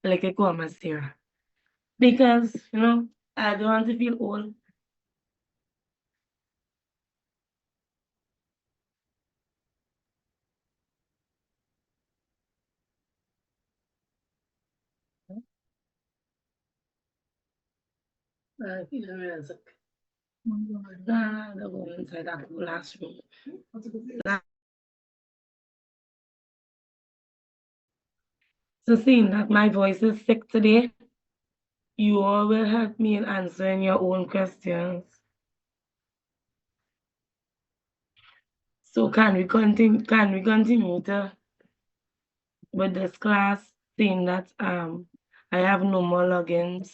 like I call my Sarah. Because, you know, I don't want to feel old. I feel music. Nah, I go inside that classroom. So seeing that my voice is sick today, you all will help me in answering your own questions. So can we continue to with this class, seeing that I have no more logins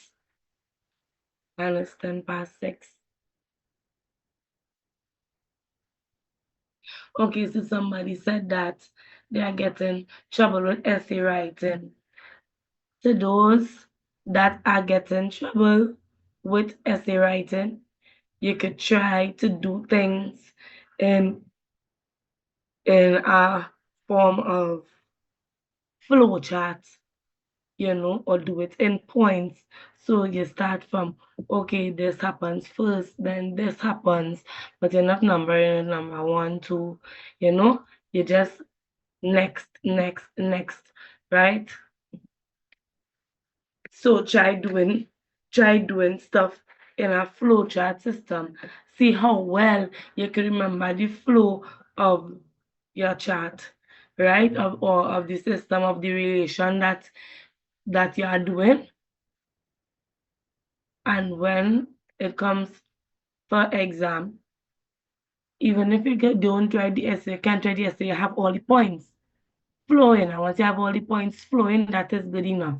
and it's 6:10. Okay, so somebody said that they are getting trouble with essay writing. To those that are getting trouble with essay writing, you could try to do things in in a form of flow chart, you know, or do it in points. So you start from, okay, this happens first, then this happens, but you're not numbering number one, two, you know, you just next, next, next, right? So try doing stuff in a flow chart system. See how well you can remember the flow of your chart, right? Or of the system of the relation that you are doing. And when it comes for exam, even if you don't try the essay, you can't try the essay, you have all the points flowing. And once you have all the points flowing, that is good enough.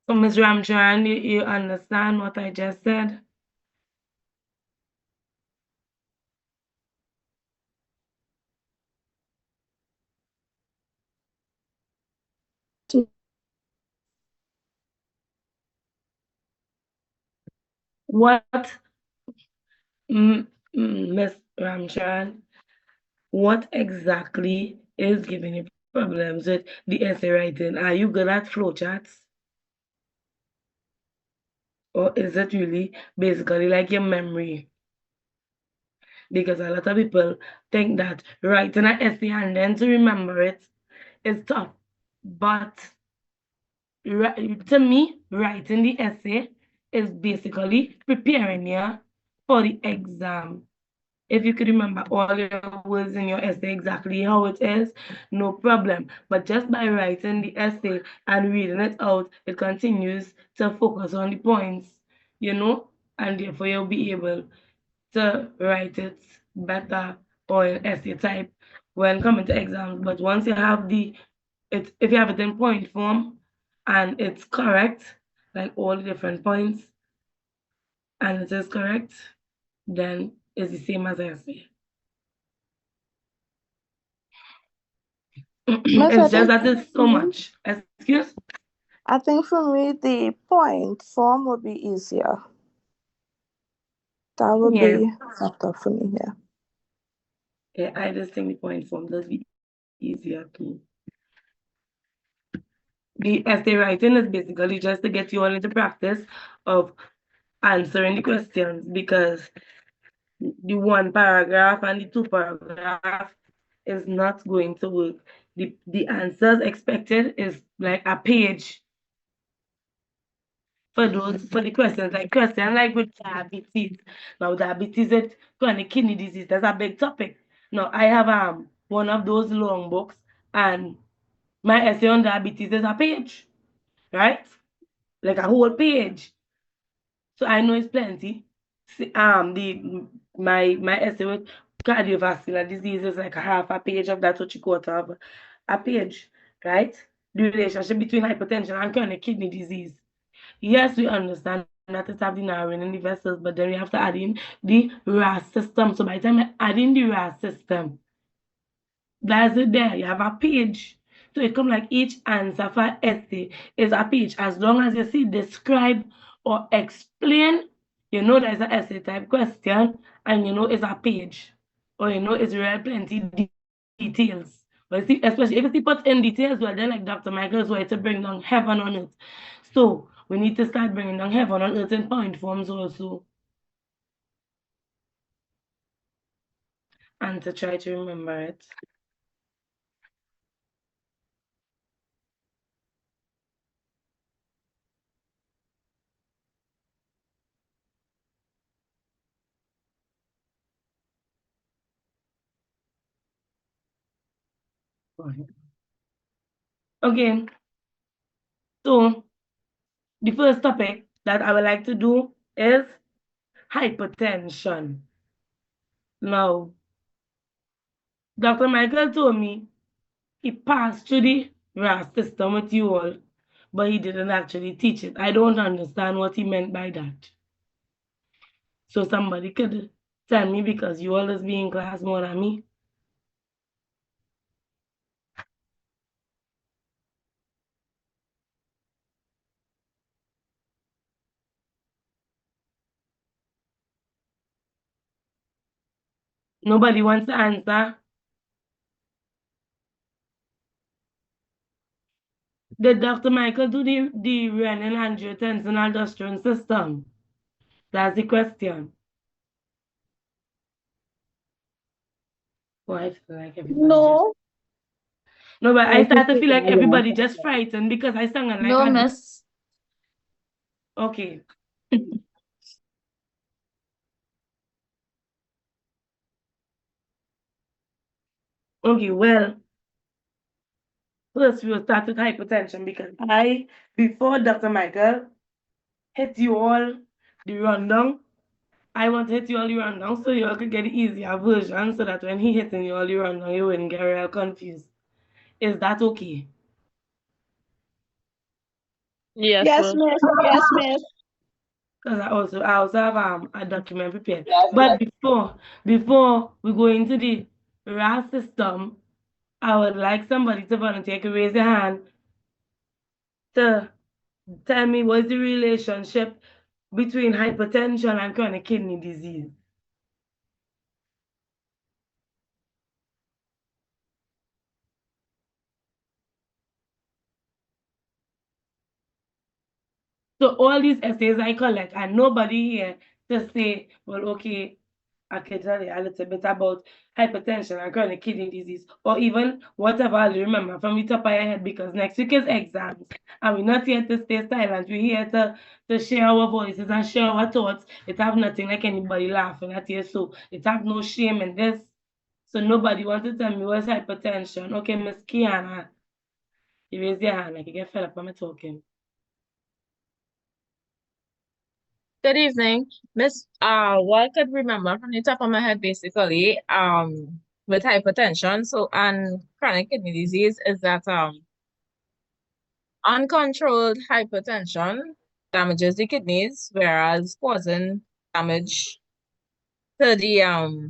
So, Ms. Ramcharan, you understand what I just said? What, Ms. Ramcharan, what exactly is giving you problems with the essay writing? Are you good at flowcharts? Or is it really basically like your memory? Because a lot of people think that writing an essay and then to remember it is tough. But to me, writing the essay is basically preparing you for the exam. If you could remember all your words in your essay exactly how it is, no problem. But just by writing the essay and reading it out, it continues to focus on the points, you know, and therefore you'll be able to write it better or in essay type when coming to exams. But once you have if you have it in point form and it's correct, like all the different points, and it is correct, then it's the same as essay. Miss, I It's just think that it's so much. Excuse? I think for me the point form would be easier. That would Yes. be better for me. Yeah. Yeah, I just think the point form does be easier too. The essay writing is basically just to get you all into practice of answering the questions because the one paragraph and the two paragraph is not going to work. The answers expected is like a page for the questions, like question like with diabetes. Now diabetes is chronic kidney disease. That's a big topic. Now I have one of those long books and my essay on diabetes is a page, right? Like a whole page. So I know it's plenty. The my essay with cardiovascular disease is like a half a page of that, which you quarter of a page, right? The relationship between hypertension and chronic kidney disease. Yes, we understand that it's have the narrowing in the vessels, but then we have to add in the RAAS system. So by the time you add in the RAAS system, that's it there. You have a page. So it come like each answer for essay is a page. As long as you see describe or explain, you know there's an essay type question, and you know it's a page, or you know it's real plenty details. But see, especially if you put in details, well, then like Dr. Michael's way to bring down heaven on earth. So we need to start bringing down heaven on earth in point forms also, and to try to remember it. Okay, so the first topic that I would like to do is hypertension. Now, Dr. Michael told me he passed through the RAAS system with you all, but he didn't actually teach it. I don't understand what he meant by that. So somebody could tell me, because you always be in class more than me. Nobody wants to answer. Did Dr. Michael do the renin angiotensin aldosterone system? That's the question. Well, I feel like everybody just No. no, but I I think start to it feel like was. everybody just frightened because I sounded like No, a miss. okay. Okay, well, first we will start with hypertension because before Dr. Michael hit you all the rundown, I want to hit you all the rundown so you all could get the easier version so that when he hitting you all the rundown, you wouldn't get real confused. Is that okay? Yes, Yes, miss. miss. Yes, miss. Because I also have a document prepared. But before we go into the RAS system, I would like somebody to volunteer to raise their hand to tell me what's the relationship between hypertension and chronic kidney disease. So all these essays I collect, and nobody here to say, well, okay, I can tell you a little bit about hypertension and chronic kidney disease, or even whatever I remember from the top of your head, because next week is exams, and we're not here to stay silent. We're here to share our voices and share our thoughts. It have nothing like anybody laughing at you, so it have no shame in this. So nobody wants to tell me what's hypertension. Okay, Miss Kiana, you raise your hand, like you get fed up when I'm talking. Good evening, miss. What I could remember from the top of my head, basically, with hypertension, so and chronic kidney disease is that uncontrolled hypertension damages the kidneys, whereas causing damage to the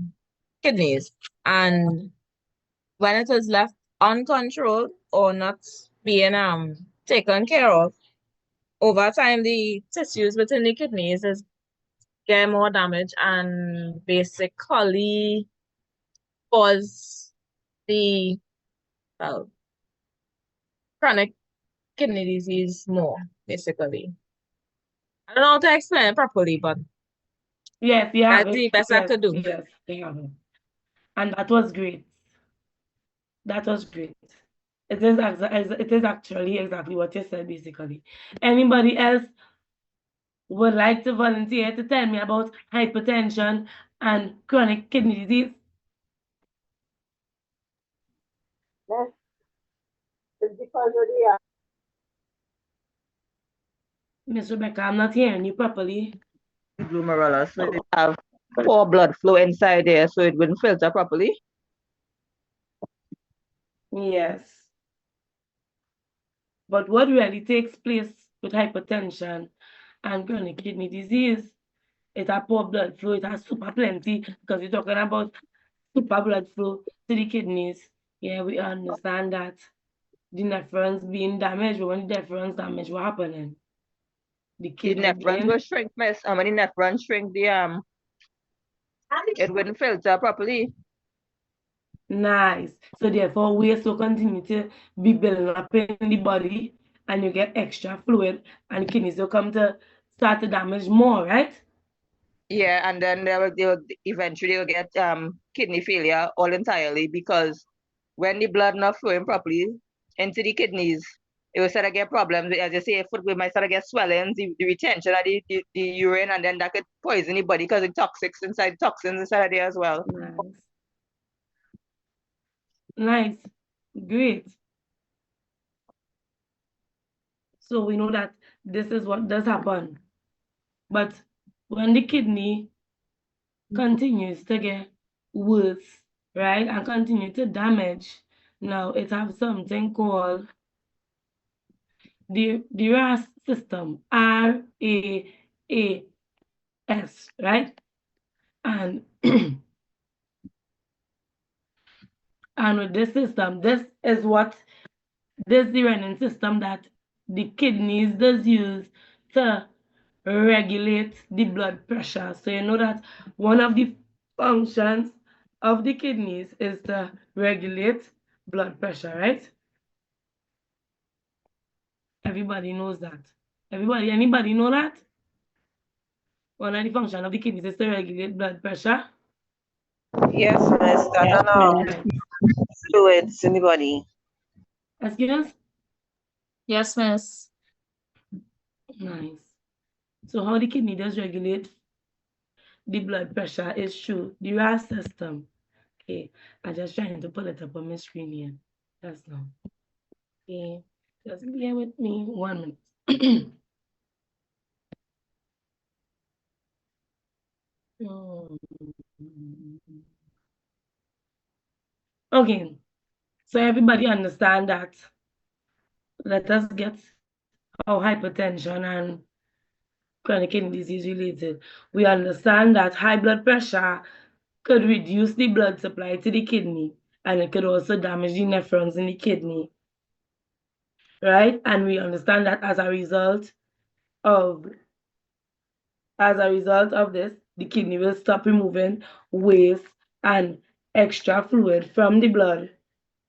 kidneys. And when it is left uncontrolled or not being taken care of, over time the tissues within the kidneys is get more damage and basically cause the well, chronic kidney disease more, basically. I don't know how to explain it properly, but Yes, you have that's it. the best I Yes, could do. yes, you have it. And that was great. That was great. It is actually exactly what you said, basically. Anybody else would like to volunteer to tell me about hypertension and chronic kidney disease? Yes, it's because of the Miss Rebecca, I'm not hearing you properly. glomerular, so it have poor blood flow inside there, so it wouldn't filter properly. Yes. But what really takes place with hypertension and chronic kidney disease, it has poor blood flow, it has super plenty, because we're talking about super blood flow to the kidneys. Yeah, we understand that. the nephrons being damaged. But when the nephrons damaged, what happening? The The kidney nephrons will being shrink, miss. And when the nephrons shrink, it wouldn't filter properly. nice. So therefore, waste will continue to be building up in the body, and you get extra fluid, and the kidneys will come to start to damage more, right? Yeah, and then they will eventually will get kidney failure all entirely, because when the blood not flowing properly into the kidneys, it will start to get problems. As you say, foot we might start to get swelling, the retention of the urine, and then that could poison the body because the toxins inside of there as well. Nice. Nice. Great. So we know that this is what does happen. But when the kidney continues to get worse, right, and continue to damage, now it has something called the RAAS system, RAAS, right? And and with this system, this is the running system that the kidneys does use to regulate the blood pressure. So you know that one of the functions of the kidneys is to regulate blood pressure, right? Everybody knows that. Anybody know that? One of the functions of the kidneys is to regulate blood pressure. Yes, miss. That Yes, and miss. Right. fluids in the body. Excuse? Yes, miss. Nice. So how the kidney does regulate the blood pressure is through the RAS system. Okay, I'm just trying to pull it up on my screen here. That's now. Okay, just bear with me 1 minute. Okay, so everybody understand that. Let us get how hypertension and chronic kidney disease related. We understand that high blood pressure could reduce the blood supply to the kidney, and it could also damage the nephrons in the kidney, right? And we understand that of this, the kidney will stop removing waste and extra fluid from the blood,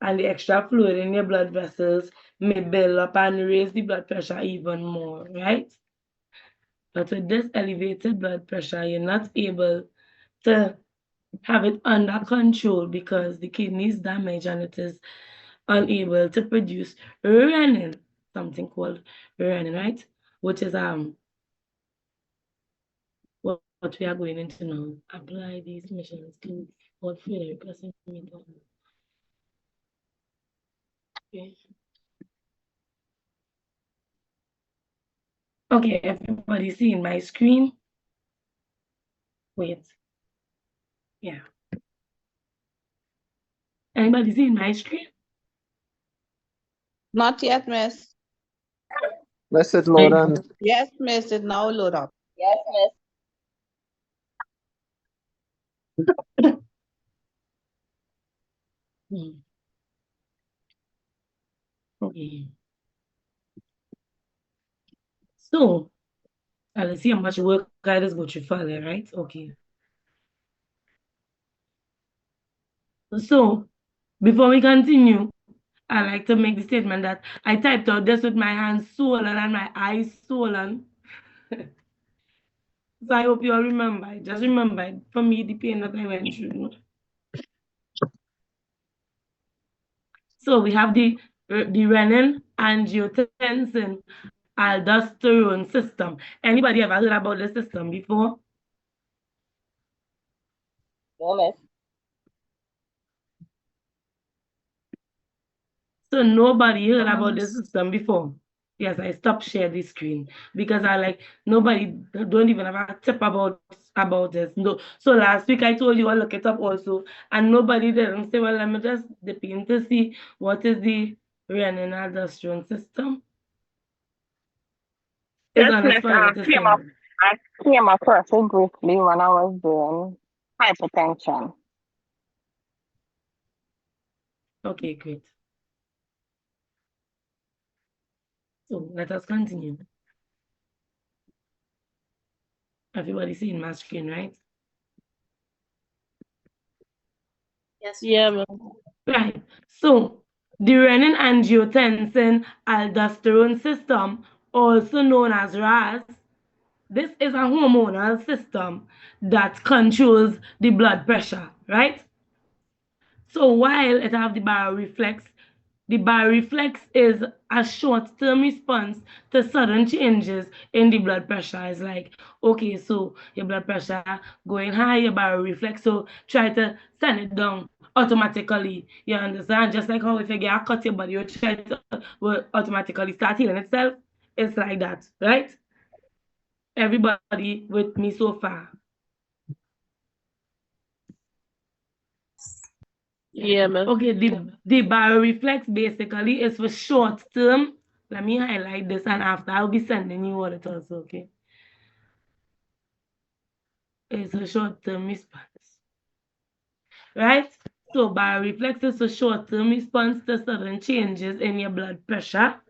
and the extra fluid in your blood vessels may build up and raise the blood pressure even more, right? But with this elevated blood pressure, you're not able to have it under control because the kidney is damaged and it is unable to produce renin, something called renin, right? Which is what we are going into now. Apply these measures to what further person okay. Okay, everybody seeing my screen? Wait. Yeah. Anybody seeing my screen? Not yet, miss. Miss it, Lauren. Yes, miss. It now load up. Yes, miss. Okay. So, let's see how much work I just go through for there, right? Okay. So, before we continue, I like to make the statement that I typed out this with my hands swollen and my eyes swollen. So I hope you all remember. Just remember, for me, the pain that I went through. So we have the renin, angiotensin, aldosterone system. Anybody ever heard about this system before? No, miss. So nobody heard No, about this miss. system before. Yes, I stopped sharing the screen because I like nobody don't even have a tip about this. No. So last week I told you I'll look it up also, and nobody didn't say, well, let me just dip in to see what is the renin aldosterone system. It's Yes, honest miss. for you to say. I came across it briefly when I was doing hypertension. Okay, great. So let us continue. Everybody seeing my screen, right? Yes. Yeah, ma'am. Right. So the renin-angiotensin-aldosterone system, also known as RAAS, this is a hormonal system that controls the blood pressure, right? So while it have the bioreflex is a short-term response to sudden changes in the blood pressure. It's like, okay, so your blood pressure going high, your bioreflex, so try to send it down automatically. You understand? Just like how if you get a cut, your body will try to will automatically start healing itself. It's like that, right? Everybody with me so far? Yeah, ma'am. Okay, the bioreflex basically is for short term. Let me highlight this, and after I'll be sending you all it also, okay? It's a short term response, right? So bioreflex is a short term response to sudden changes in your blood pressure.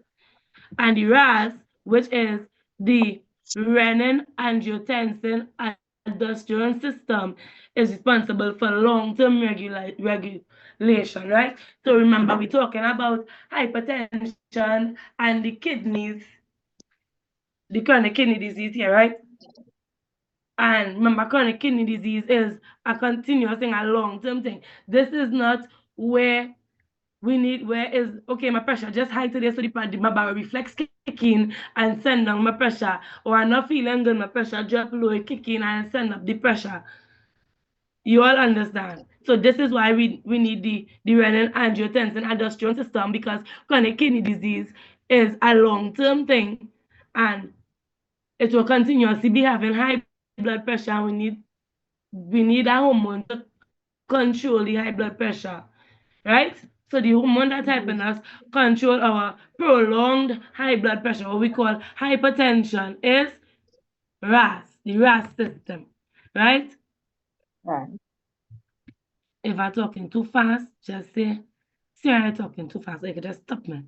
And the RAS, which is the renin-angiotensin-aldosterone system, is responsible for long-term regulation, right? So remember, we're talking about hypertension and the kidneys, the chronic kidney disease here, right? And remember, chronic kidney disease is a continuous thing, a long-term thing. This is not where we need, where is, okay, my pressure just high today, so my bioreflex kick in and send down my pressure, or I'm not feeling good, my pressure drop low, it kick in and send up the pressure. You all understand? So this is why we need the renin-angiotensin-aldosterone system, because chronic kidney disease is a long-term thing, and it will continuously be having high blood pressure, and we need a hormone to control the high blood pressure, right? So the hormone that helping us control our prolonged high blood pressure, what we call hypertension, is RAS, the RAS system, right? Right. If I'm talking too fast, just say, I'm talking too fast, you can just stop me.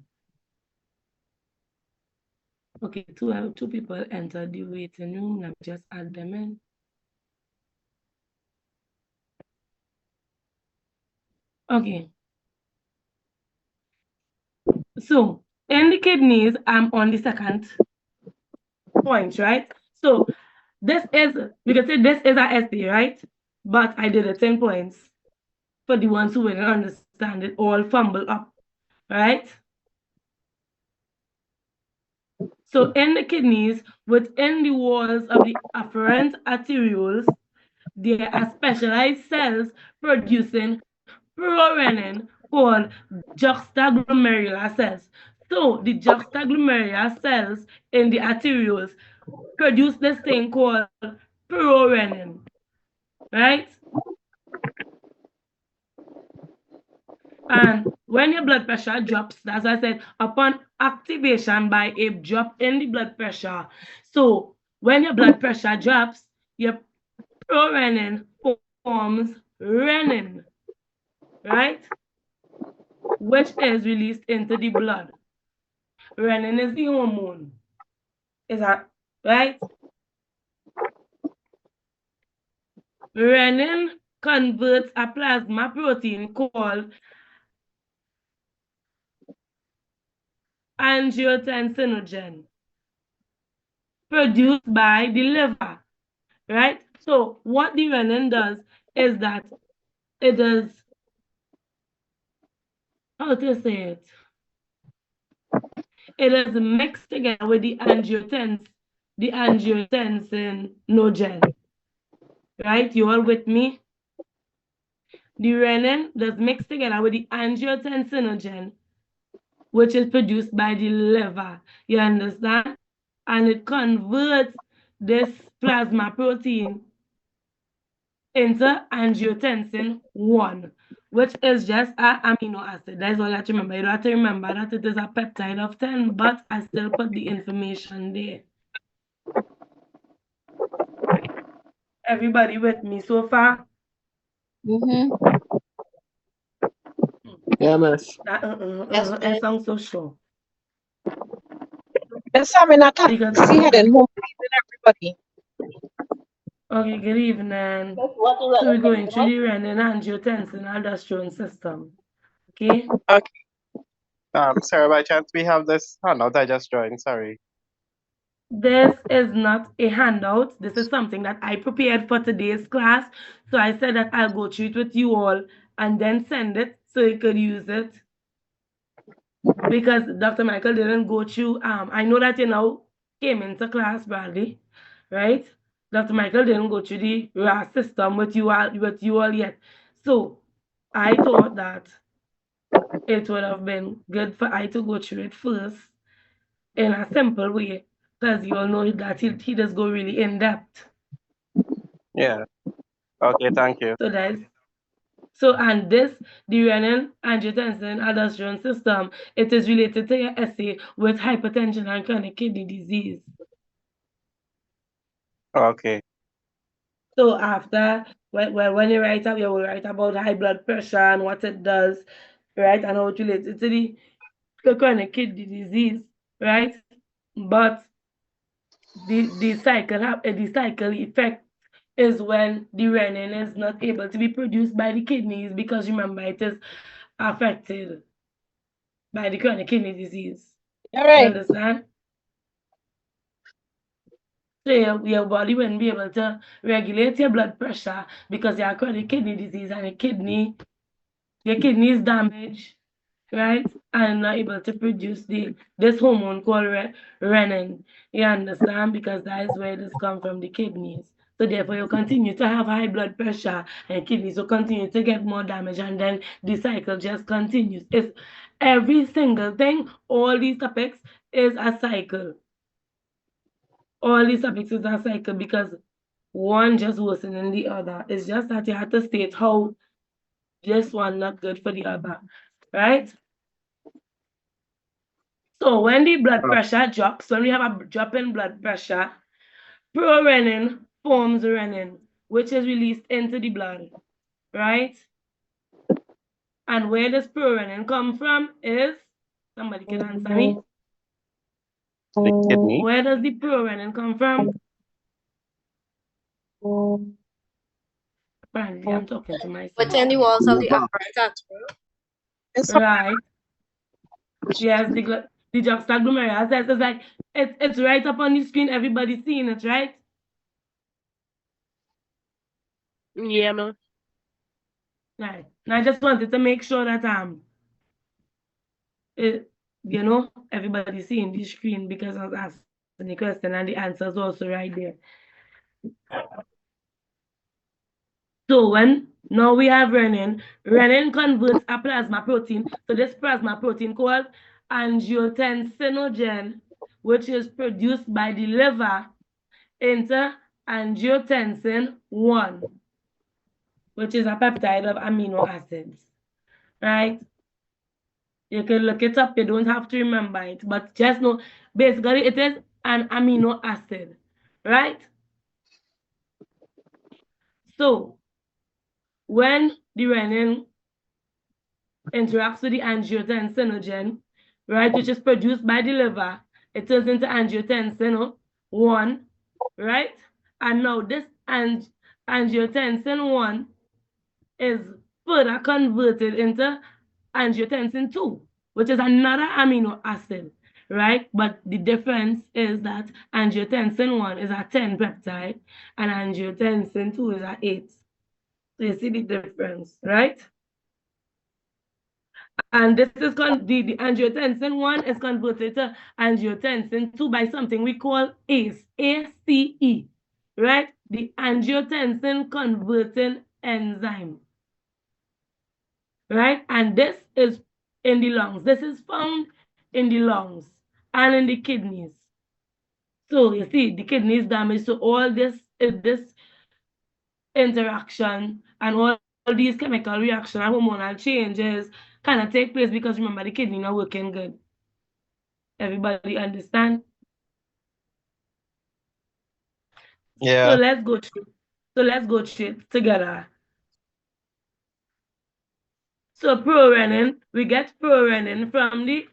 Okay, two people entered the waiting room. Let me just add them in. Okay. So in the kidneys, I'm on the second point, right? So this is, we can say this is a essay, right? But I did it in points for the ones who didn't understand it, all fumble up, right? So in the kidneys, within the walls of the afferent arterioles, there are specialized cells producing prorenin called juxtaglomerular cells. So the juxtaglomerular cells in the arterioles produce this thing called prorenin, right? And when your blood pressure drops, as I said, upon activation by a drop in the blood pressure. So when your blood pressure drops, your prorenin forms renin, right? Which is released into the blood. Renin is the hormone. Is that right? Renin converts a plasma protein called angiotensinogen produced by the liver, right? So what the renin does is that it does, how to say it? It is mixed together with the angiotensinogen, right? You all with me? The renin does mix together with the angiotensinogen, which is produced by the liver. You understand? And it converts this plasma protein into angiotensin 1, which is just an amino acid. That's all you have to remember. You don't have to remember that it is a peptide of 10, but I still put the information there. Everybody with me so far? Yeah, miss. It sounds so sure. Yes, I'm in a because taxi heading home. Good evening, everybody. okay, good evening. So we're going through the renin angiotensin aldosterone system. Okay. Okay. Sarah, by chance we have this handout I just joined, sorry. This is not a handout. This is something that I prepared for today's class. So I said that I'll go through it with you all and then send it so you could use it. Because Dr. Michael didn't go through, I know that you now came into class, Bradley, right? Dr. Michael didn't go through the RAAS system with you all yet. So I thought that it would have been good for I to go through it first in a simple way, because you all know that he does go really in depth. Yeah. Okay, thank you. So that's and this the renin angiotensin aldosterone system, it is related to your essay with hypertension and chronic kidney disease. Okay. So after when you write up, you will write about high blood pressure and what it does, right? And how it relates to the chronic kidney disease, right? But the cycle effect is when the renin is not able to be produced by the kidneys, because remember it is affected by the chronic kidney disease. All You right. understand? So your body wouldn't be able to regulate your blood pressure because you have chronic kidney disease and your kidney is damaged, right? And not able to produce this hormone called renin. You understand? Because that is where this comes from, the kidneys. So therefore you continue to have high blood pressure and kidneys will continue to get more damage, and then the cycle just continues. It's every single thing, all these topics is a cycle. All these topics is a cycle because one just worsen than the other. It's just that you have to state how this one not good for the other, right? So when the blood pressure drops, when we have a drop in blood pressure, prorenin forms renin, which is released into the blood, right? And where does prorenin come from is, somebody can answer me. The kidney. Where does the prorenin come from? Apparently, I'm talking to myself. Within the walls of the Liver. apparatus. Right. Yes, the juxtaglomerulus. It's like it's right up on the screen. Everybody's seeing it, right? Yeah, man. Right. And I just wanted to make sure that everybody's seeing the screen, because I was asking the question and the answer is also right there. So now we have renin converts a plasma protein. So this plasma protein called angiotensinogen, which is produced by the liver, into angiotensin 1, which is a peptide of amino acids, right? You can look it up, you don't have to remember it, but just know basically it is an amino acid, right? So when the renin interacts with the angiotensinogen, right, which is produced by the liver, it turns into angiotensin 1, right? And now this angiotensin 1 is further converted into angiotensin 2, which is another amino acid, right? But the difference is that angiotensin 1 is a 10 peptide and angiotensin 2 is a 8. So you see the difference, right? And this is the angiotensin 1 is converted to angiotensin 2 by something we call ACE, ACE, right? The angiotensin converting enzyme, right? And this is in the lungs. This is found in the lungs and in the kidneys. So you see, the kidney is damaged. So all this interaction and all these chemical reaction and hormonal changes kind of take place because remember the kidney not working good. Everybody understand? Yeah. So let's go through it together. So prorenin, we get prorenin from the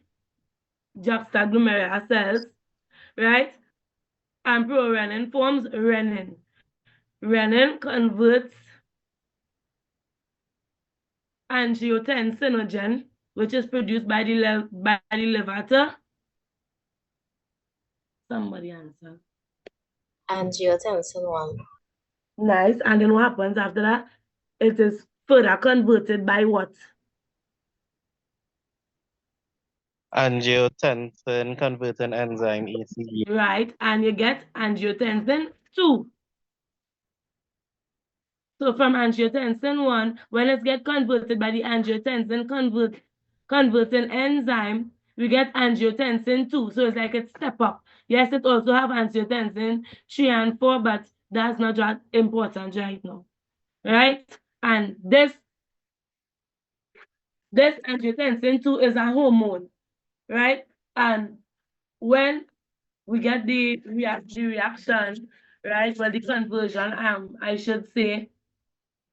juxtaglomerular cells, right? And prorenin forms renin. Renin converts angiotensinogen, which is produced by the levator. Somebody answer. Angiotensin 1. Nice. And then what happens after that? It is further converted by what? Angiotensin converting enzyme ECE. Right. And you get angiotensin 2. So from angiotensin 1, when it gets converted by the angiotensin converting enzyme, we get angiotensin 2. So it's like a step up. Yes, it also have angiotensin 3 and 4, but that's not that important right now. Right? And this angiotensin 2 is a hormone, right? And when we get the reaction, right? Well, the conversion, I should say,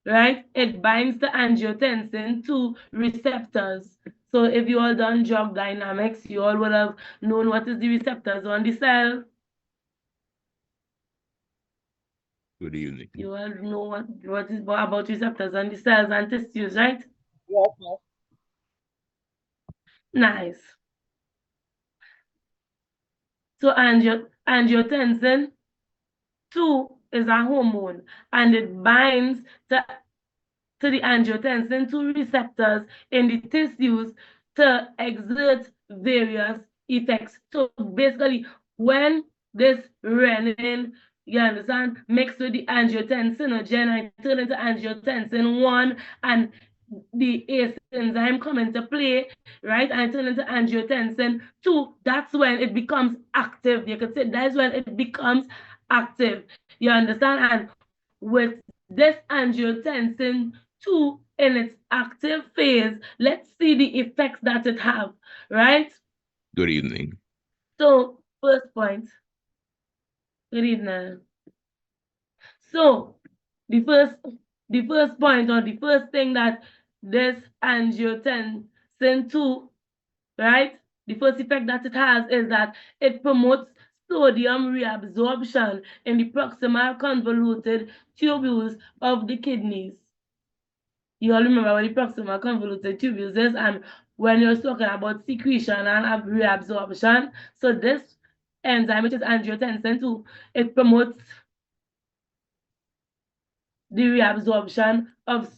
right? It binds the angiotensin to receptors. So if you all done drug dynamics, you all would have known what is the receptors on the cell. Good evening. You all know what is about receptors on the cells and tissues, right? Yes. Nice. So angiotensin 2 is a hormone, and it binds to the angiotensin 2 receptors in the tissues to exert various effects. So basically, when this renin, you understand, mixed with the angiotensinogen, I turn into angiotensin 1, and the ACE enzyme come into play, right? And turn into angiotensin 2. That's when it becomes active. You could say that's when it becomes active. You understand? And with this angiotensin 2 in its active phase, let's see the effects that it have, right? Good evening. So, first point. Good evening. So, the first point, or the first thing that this angiotensin 2, right? The first effect that it has is that it promotes sodium reabsorption in the proximal convoluted tubules of the kidneys. You all remember what the proximal convoluted tubules is, and when you're talking about secretion and reabsorption, so this enzyme, which is angiotensin 2, it promotes the reabsorption of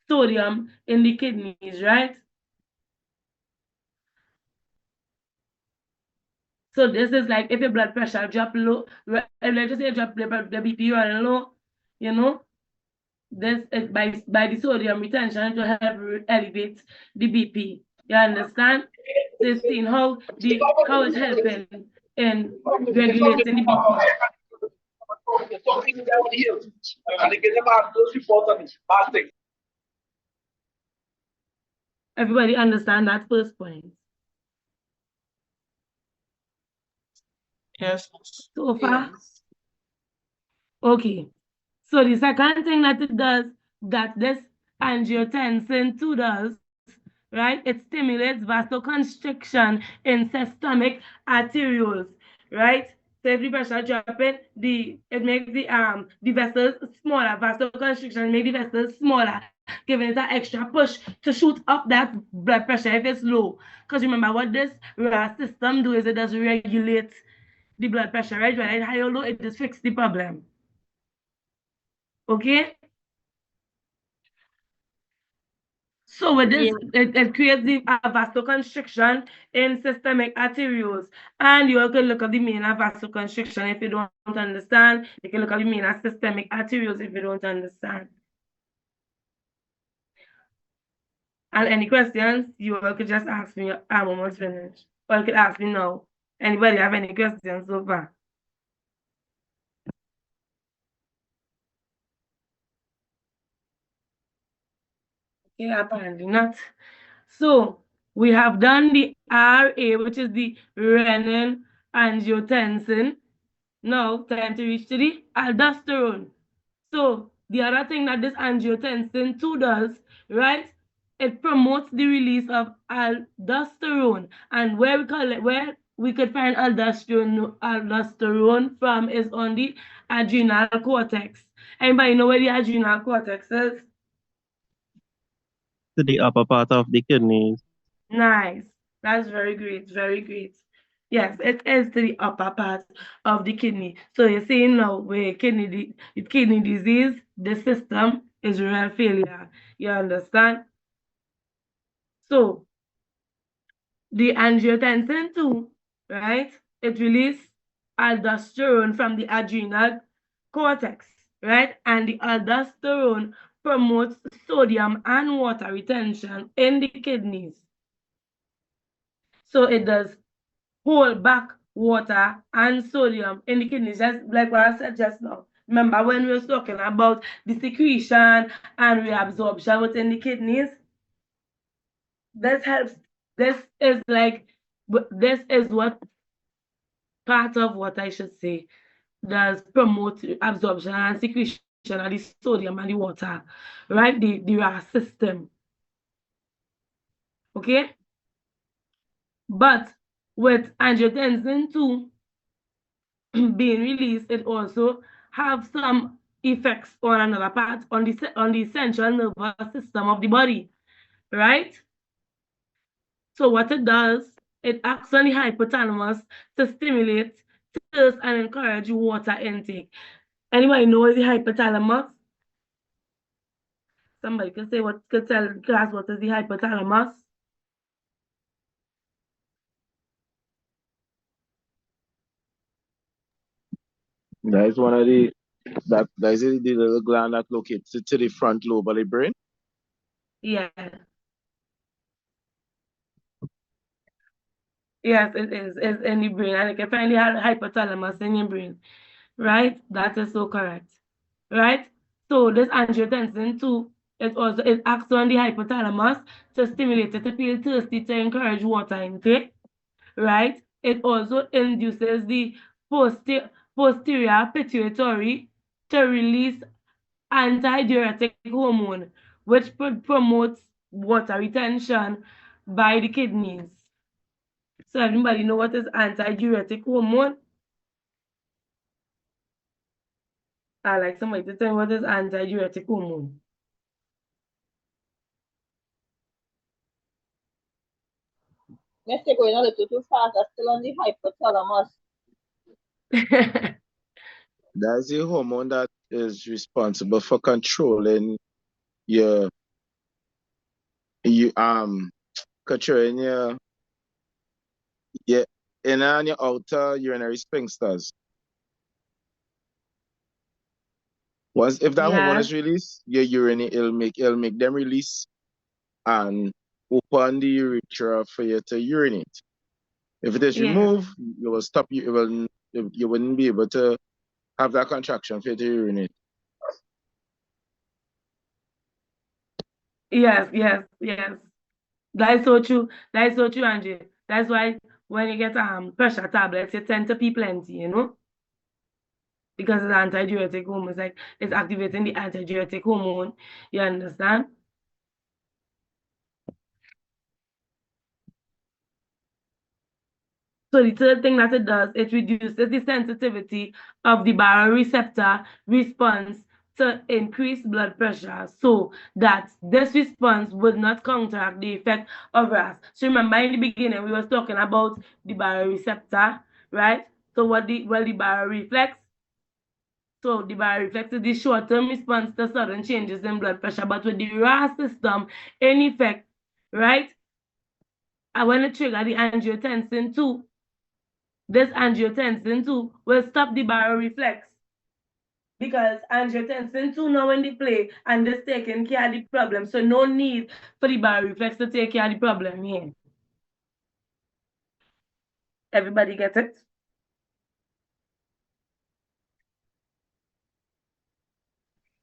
sodium in the kidneys, right? So this is like if your blood pressure drop low, let's just say drop the BP running low, you know, this is by the sodium retention to help elevate the BP. You understand? So you've seen how it's helping in regulating the BP. Everybody understand that first point? Yes. So far? Yes. Okay. So the second thing that it does, that this angiotensin 2 does, right? It stimulates vasoconstriction in systemic arterioles, right? So if the pressure dropping, it makes the vessels smaller. Vasoconstriction make the vessels smaller, giving it an extra push to shoot up that blood pressure if it's low. Because remember what this RAAS system do is it does regulate the blood pressure, right? When it's high or low, it just fixes the problem. Okay? So with this, it creates the vasoconstriction in systemic arterioles. And you can look at the main vasoconstriction if you don't understand. You can look at the main systemic arterioles if you don't understand. And any questions, you could just ask me. I'm almost finished. Or you could ask me now. Anybody have any questions so far? Okay, apparently not. So we have done the RA, which is the renin angiotensin. Now, time to reach to the aldosterone. So the other thing that this angiotensin 2 does, right? It promotes the release of aldosterone. And where we could find aldosterone from is on the adrenal cortex. Anybody know where the adrenal cortex is? To the upper part of the kidneys. Nice. That's very great. Very great. Yes, it is to the upper part of the kidney. So you're saying now with kidney disease, the system is renal failure. You understand? So the angiotensin too, right? It releases aldosterone from the adrenal cortex, right? And the aldosterone promotes sodium and water retention in the kidneys. So it does hold back water and sodium in the kidneys, just like what I said just now. Remember when we were talking about the secretion and reabsorption within the kidneys? This helps. This is like, this is what part of what I should say does promote absorption and secretion of the sodium and the water, right? The RAAS system. Okay? But with angiotensin 2 being released, it also have some effects on another part on the central nervous system of the body, right? So what it does, it acts on the hypothalamus to stimulate thirst and encourage water intake. Anybody know the hypothalamus? Somebody can say what could tell class what is the hypothalamus? That is one of the that is the little gland that locates to the front lobe of the brain. Yeah. Yes, it is. It's in the brain, and you can find the hypothalamus in your brain, right? That is so correct, right? So this angiotensin too, it acts on the hypothalamus to stimulate it to feel thirsty to encourage water intake, right? It also induces the posterior pituitary to release antidiuretic hormone, which promotes water retention by the kidneys. So everybody know what is antidiuretic hormone? I like somebody to tell me what is antidiuretic hormone. Yes, they're going a little too fast. That's still on the hypothalamus. That's the hormone that is responsible for controlling your controlling your inner and your outer urinary sphincters. Once if that hormone Yeah, is released, your urine it'll make them release and open the urethra for you to urinate. If it is yeah, removed, you will stop you wouldn't be able to have that contraction for you to urinate. yes, yes, yes. That is so true. That is so true, Andrew. That's why when you get pressure tablets, you tend to pee plenty, you know? Because it's antidiuretic hormone. It's like it's activating the antidiuretic hormone. You understand? So the third thing that it does, it reduces the sensitivity of the baroreceptor response to increased blood pressure, so that this response would not counteract the effect of RAAS. So remember in the beginning, we was talking about the baroreceptor, right? So what the baroreflex? So the baroreflex is the short-term response to sudden changes in blood pressure, but with the RAAS system in effect, right? And when it trigger the angiotensin 2, this angiotensin 2 will stop the baroreflex, because angiotensin 2 now in the play and this taking care of the problem. So no need for the baroreflex to take care of the problem here. Everybody get it?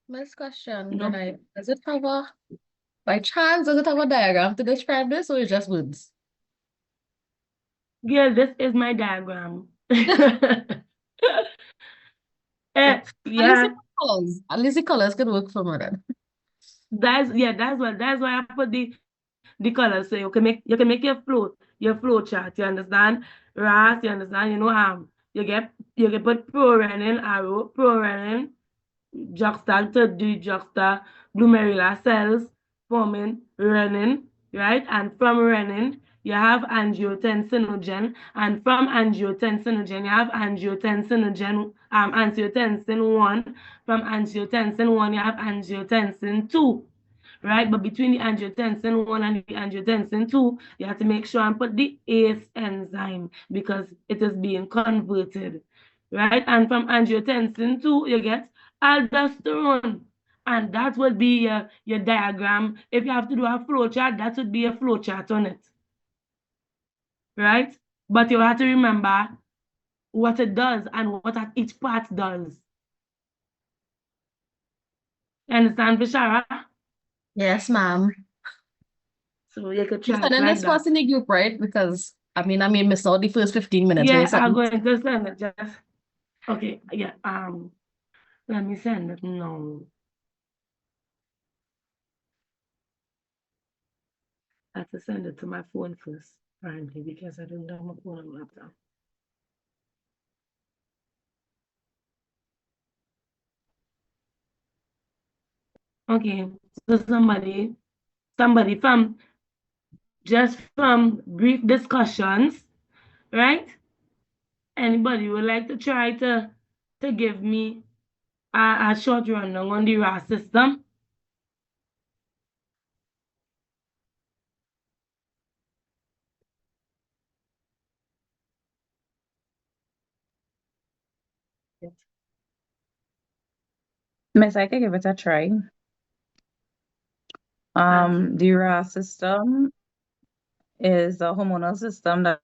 Next question, No. does it have by chance, does it have a diagram to describe this, or is it just words? Girl, this is my diagram. At Yeah, least the colors can work for me then. that's why I put the colors, so you can make your float. your flow chart, you understand? RAAS, you understand? You get put prorenin arrow, prorenin juxta to do juxta glomerular cells forming renin, right? And from renin, you have angiotensinogen, and from angiotensinogen, you have angiotensin 1. From angiotensin 1, you have angiotensin 2. Right? But between the angiotensin 1 and the angiotensin 2, you have to make sure and put the ACE enzyme because it is being converted. Right? And from angiotensin 2, you get aldosterone. And that would be your diagram. If you have to do a flow chart, that would be a flow chart on it. Right? But you have to remember what it does and what each part does. You understand, Vishara? Yes, ma'am. So you could You're try it sending like this that. first in the group, right? Because I may miss out the first 15 minutes. Yeah, I'm going to send it. Just okay. Yeah. Let me send it now. I have to send it to my phone first, apparently, because I don't have my phone on my laptop. Okay, so somebody from just from brief discussions, right? Anybody would like to try to give me a short rundown on the RAS system? Miss, I can give it a try. The RAAS system is a hormonal system that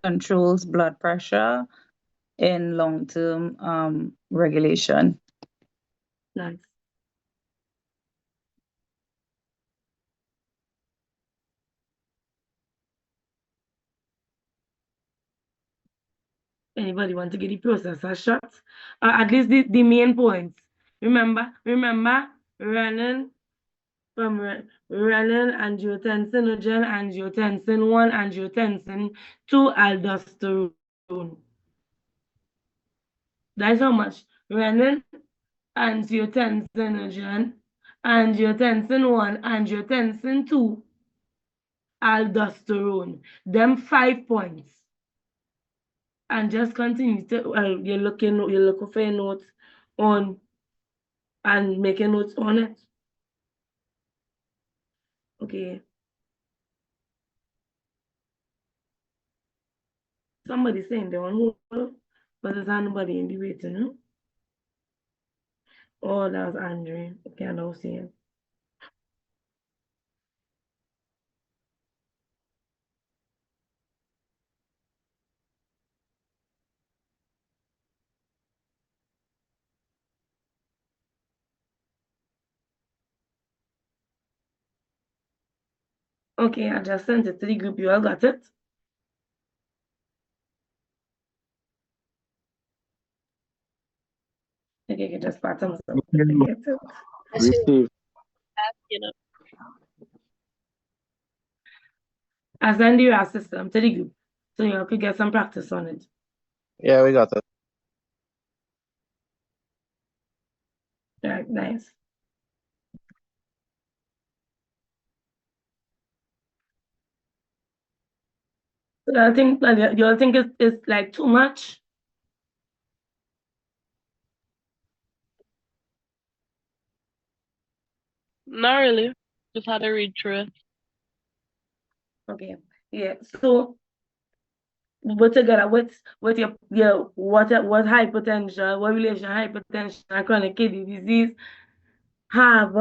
controls blood pressure in long-term regulation. Nice. Anybody want to get the process a shot? At least the main points. Remember, renin from renin, angiotensinogen, angiotensin 1, angiotensin 2, aldosterone. That's how much. Renin, angiotensinogen, angiotensin 1, angiotensin 2, aldosterone. Them 5 points. And just continue to, well, you're looking for your notes on and making notes on it. Okay. Somebody saying they're on hold, but there's nobody in the waiting room. Oh, that was Andre. Okay, I know seeing. Okay, I just sent it to the group. You all got it? Okay, you can just pat them up. Get it. Receive. I send you our system to the group, so you all could get some practice on it. Yeah, we got it. Right, nice. So I think that you all think it's like too much. Not really. Just had to read through it. Okay. Yeah. So but together with your what hypertension, what relation hypertension and chronic kidney disease have,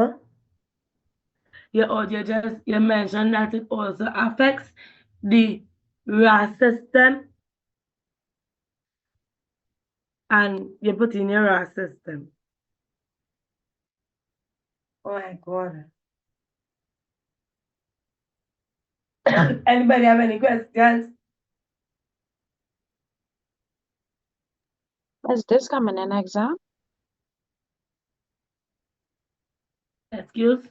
you mentioned that it also affects the RAS system, and you put in your RAS system. Oh my God. Anybody have any questions? Is this coming in exam? Excuse?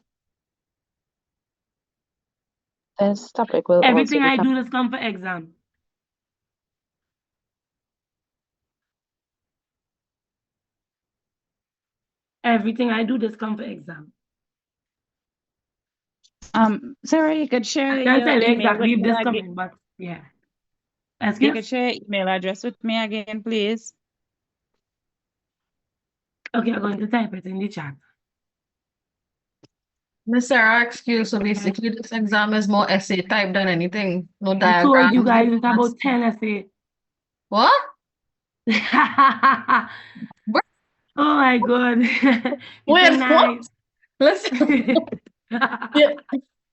This topic will also Everything I become do just come for exam. Everything I do just come for exam. Sarah, you could I share can't your tell you email exactly with if me this again. coming, but yeah. You Excuse? could share your email address with me again, please. Okay, I'm going to type it in the chat. Miss Sarah, excuse, so basically this exam is more essay type than anything. No I told you diagrams. guys it's about 10 essay. What? Oh my god. It's Wait, nice. what? Listen. Yeah.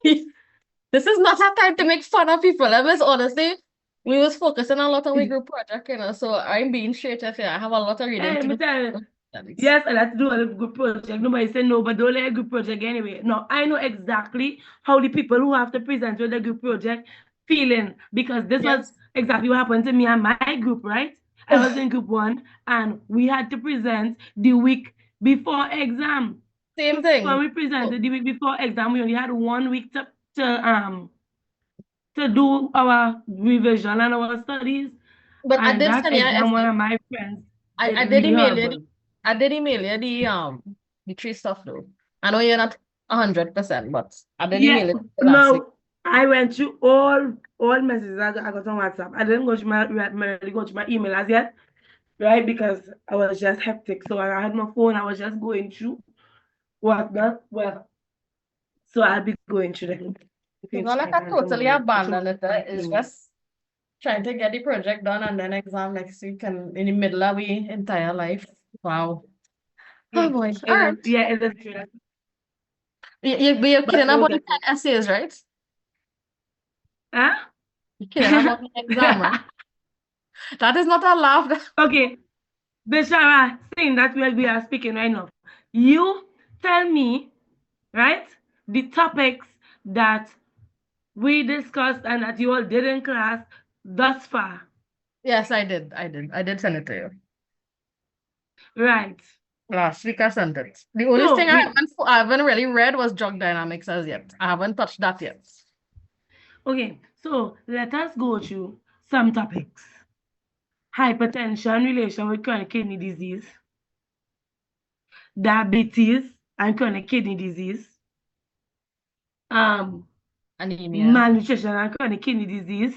This is not a time to make fun of people. I was honestly, we was focusing a lot on my group project, so I'm being straight up here. I have a lot of reading Hey, to me do. tell you. Yes, I like to do a group project. Nobody say no, but don't let a group project anyway. No, I know exactly how the people who have to present with the group project feeling, because this was exactly what happened to me and my group, right? I was in group 1 and we had to present the week before exam. Same thing. When we presented the week before exam, we only had 1 week to do our revision and our studies. But I And did that send you an exam, one essay. of my friends I did did really email you. horrible. I did email you the three stuff though. I know you're not 100%, but I did email it last week. No, I went through all messages I got on WhatsApp. I didn't go to my email as yet, right? Because I was just hectic. So I had my phone. I was just going through whatnot. Well, so I'll be going through them. It's not like I totally abandoned it. It's just trying to get the project done and then exam next week and in the middle of the entire life. Wow. Oh boy. All right. Yeah, it is true. You're kidding about the 10 essays, right? Huh? You're kidding about the exam, right? That is not a laugh. Okay. Bishara, saying that we are speaking right now. You tell me, right, the topics that we discussed and that you all did in class thus far. Yes, I did. I did send it to you. Right. Last week I sent it. The only thing I haven't really read was drug dynamics as yet. I haven't touched that yet. Okay, so let us go through some topics. Hypertension relation with chronic kidney disease, diabetes and chronic kidney disease, anemia, malnutrition and chronic kidney disease,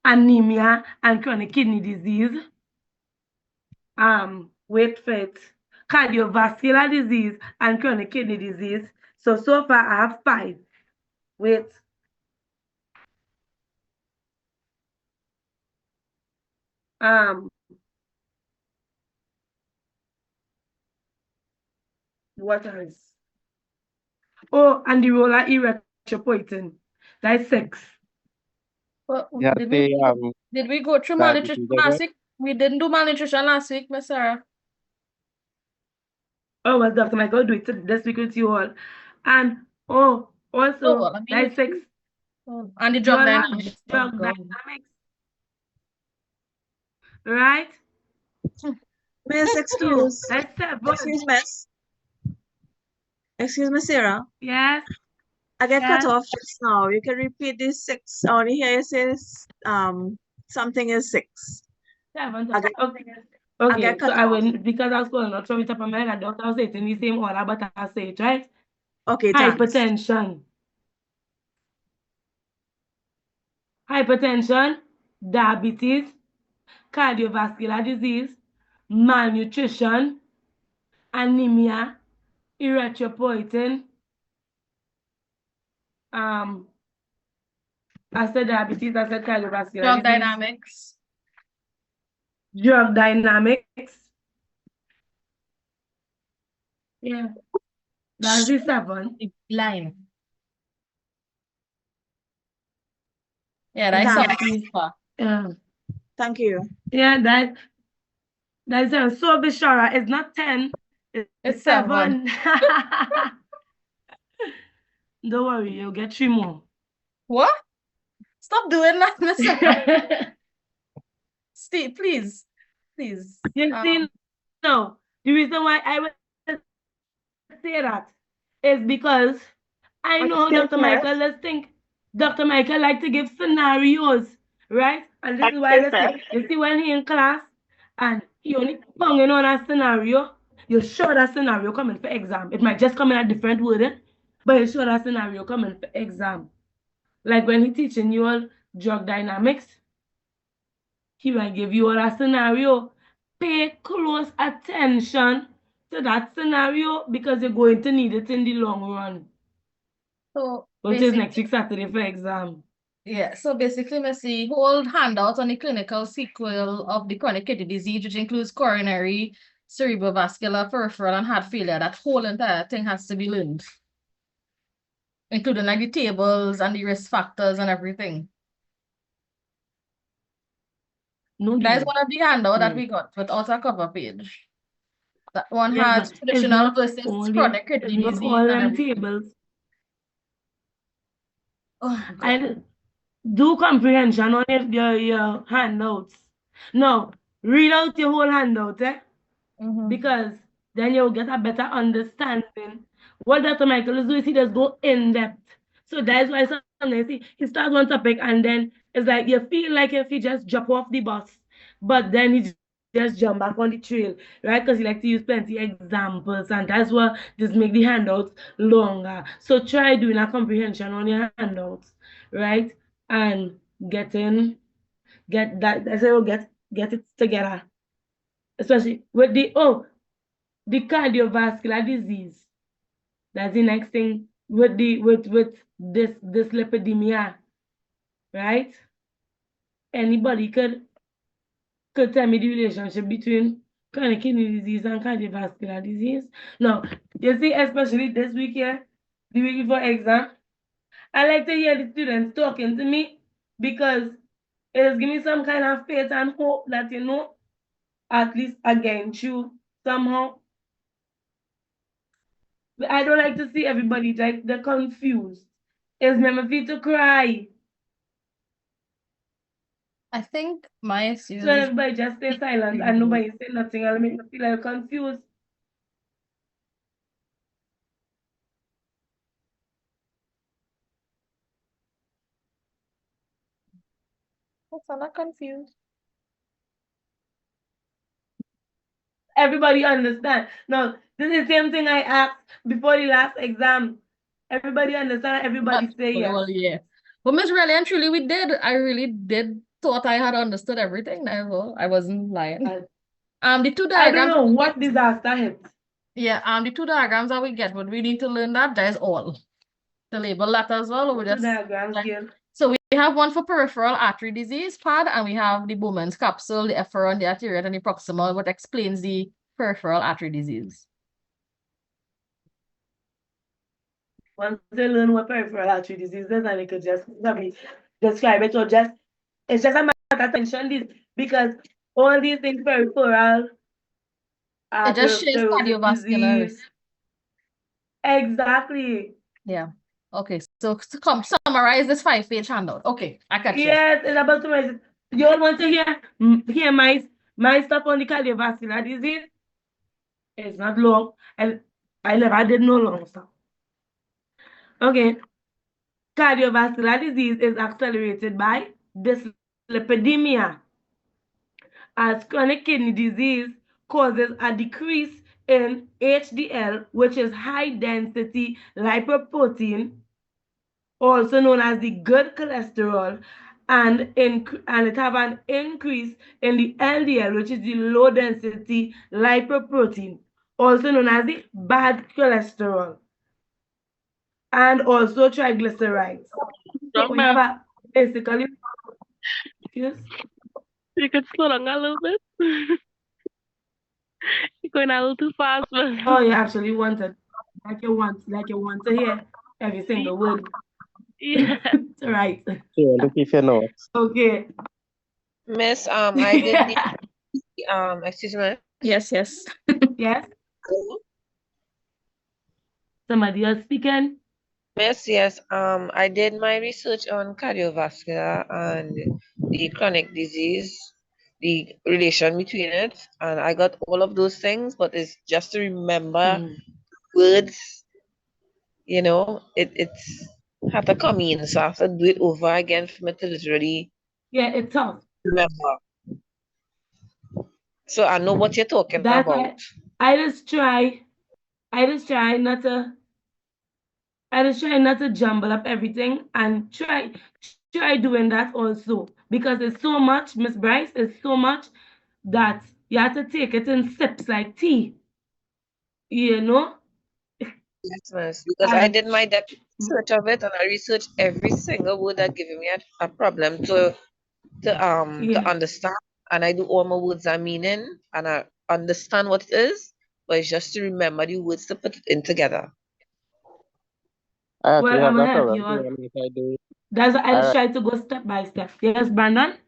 anemia and chronic kidney disease, wait for it, cardiovascular disease and chronic kidney disease. So far I have 5. Wait. What else? Oh, and the role of erythropoietin. That's 6. Well, Yeah, did we go through malnutrition last week? We didn't do malnutrition last week, Miss Sarah. Oh, well, Dr. Michael, do it this week with you all. And also, that's 6. And the drug dynamics. Drug dynamics. Right? Miss, excuse. That's 7. Excuse, Miss. Excuse me, Sarah. Yes. I get cut off just now. You can repeat this 6. I only hear you say something is 6. 7. Okay, so I will, because I was going to throw it up on my head, Doctor was saying in the same order, but I'll say it, right? Okay, hypertension. Hypertension, diabetes, cardiovascular disease, malnutrition, anemia, erythropoietin, I said diabetes, I said cardiovascular drug disease. Dynamics. Drug dynamics. Yeah. That's the 7. Line. Yeah, that's 7. Yeah. Thank you. Yeah, that's 7. So Bishara, it's not 10, it's 7. Don't worry, you'll get 3 more. What? Stop doing that, Mister. Steve, please. Please. You see, no. The reason why I would say that is because I know Dr. Michael, let's think Dr. Michael like to give scenarios, right? And this is why I say, you see when he in class and he only banging on a scenario, you show that scenario coming for exam. It might just come in a different wording, but you show that scenario coming for exam. Like when he teaching you all drug dynamics, he might give you all a scenario. Pay close attention to that scenario because you're going to need it in the long run. So Which is next week Saturday for exam. yeah, so basically, we see whole handout on the clinical sequel of the chronic kidney disease, which includes coronary, cerebrovascular, peripheral, and heart failure. That whole entire thing has to be learned, including like the tables and the risk factors and everything. No, that is one of the handout that we got without a cover page. That one Yes, has but it's traditional not versus only, chronic it's kidney not disease all and them everything. tables. Oh, God. I do comprehension on your handouts. Now, read out your whole handout, because then you'll get a better understanding. What Dr. Michael is doing, he does go in depth. So that's why sometimes he starts one topic and then it's like you feel like if he just jump off the bus, but then he just jump back on the trail, right? Because he like to use plenty examples, and that's what just make the handouts longer. So try doing a comprehension on your handouts, right? And get that. I say, oh, get it together, especially with the cardiovascular disease. That's the next thing with this lipidemia, right? Anybody could tell me the relationship between chronic kidney disease and cardiovascular disease. Now, you see, especially this week here, the week before exam, I like to hear the students talking to me because it has given me some kind of faith and hope that, at least again, true somehow. I don't like to see everybody like they're confused. It's never fit to cry. I think my excuse So everybody just stay silent and nobody say nothing and make me feel like confused. I'm not confused. Everybody understand. Now, this is the same thing I asked before the last exam. Everybody understand, everybody say yes. Well, yeah. But Miss really and truly, we did. I really did thought I had understood everything. I wasn't lying. The two I don't diagrams. know what disaster hit. Yeah, the two diagrams that we get, but we need to learn that. That is all. To label that as well. We Two just diagrams here. so we have one for peripheral artery disease pad, and we have the Bowman's capsule, the efferent, the arterial, and the proximal, what explains the peripheral artery disease. Once they learn what peripheral artery disease is, and they could just describe it, or it's just a matter of attention this, because all these things peripheral, it just shares cardiovascular risk. Exactly. Yeah. Okay. So to summarize this 5-page handout. Okay, I catch you. Yes, it's about summarize. You all want to hear my stuff on the cardiovascular disease? It's not long. I never did no long stuff. Okay. Cardiovascular disease is accelerated by dyslipidemia, as chronic kidney disease causes a decrease in HDL, which is high density lipoprotein, also known as the good cholesterol, and it have an increase in the LDL, which is the low density lipoprotein, also known as the bad cholesterol, and also triglycerides. So we have a basically. Yes. You could slow down a little bit. You're going a little too fast, but Oh, you actually wanted, like you want to hear every single word. yeah. Right. Yeah, look if you know. Okay. Miss, I did the excuse me. Yes. Yes. Somebody else speaking? Yes. I did my research on cardiovascular and the chronic disease, the relation between it, and I got all of those things, but it's just to remember words, it's have to come in, so I have to do it over again for me to literally it's tough. remember. So I know what you're talking That's about. why I just try not to jumble up everything and try doing that also, because it's so much, Miss Bryce, it's so much that you have to take it in sips like tea, you know. Yes, miss, because I And did my depth search of it and I researched every single word that giving me a problem to yeah, understand, and I do all my words and meaning and I understand what it is, but it's just to remember the words to put it in together. I well, actually I'm have gonna that help problem you too. on. And if I do, That's why I I just write, try to go step by step. Yes, Brandon.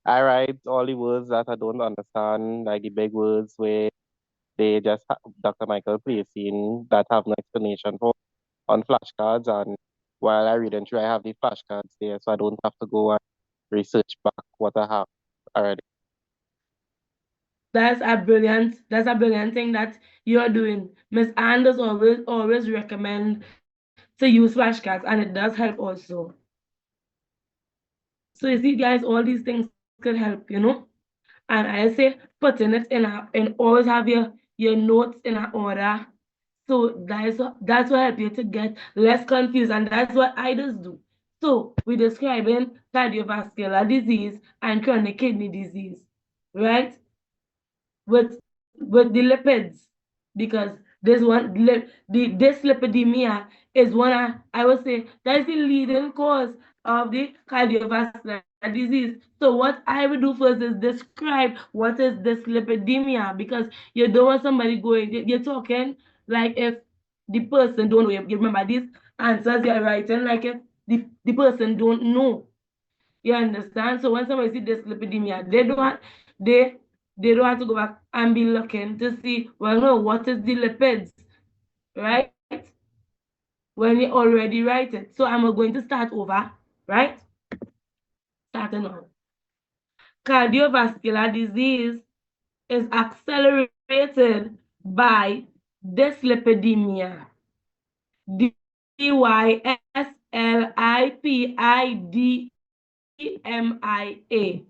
I write all the words that I don't understand, like the big words where they just Dr. Michael placing that have no explanation for on flashcards. And while I read and through, I have the flashcards there, so I don't have to go and research back what I have already. That's a brilliant thing that you're doing. Miss Anders always recommend to use flashcards, and it does help also. So you see, guys, all these things could help, And I say putting it and always have your notes in a order. So that's what help you to get less confused, and that's what I just do. So we're describing cardiovascular disease and chronic kidney disease, right? With the lipids, because the dyslipidemia is one I would say that is the leading cause of the cardiovascular disease. So what I would do first is describe what is dyslipidemia, because you don't want somebody going, you're talking like if the person don't know. You remember these answers you're writing like if the person don't know. You understand? So when somebody see dyslipidemia, they don't have to go back and be looking to see, well, no, what is the lipids, right? When you already write it. So I'm going to start over, right? Starting on. Cardiovascular disease is accelerated by dyslipidemia. DYSLIPIDEMIA.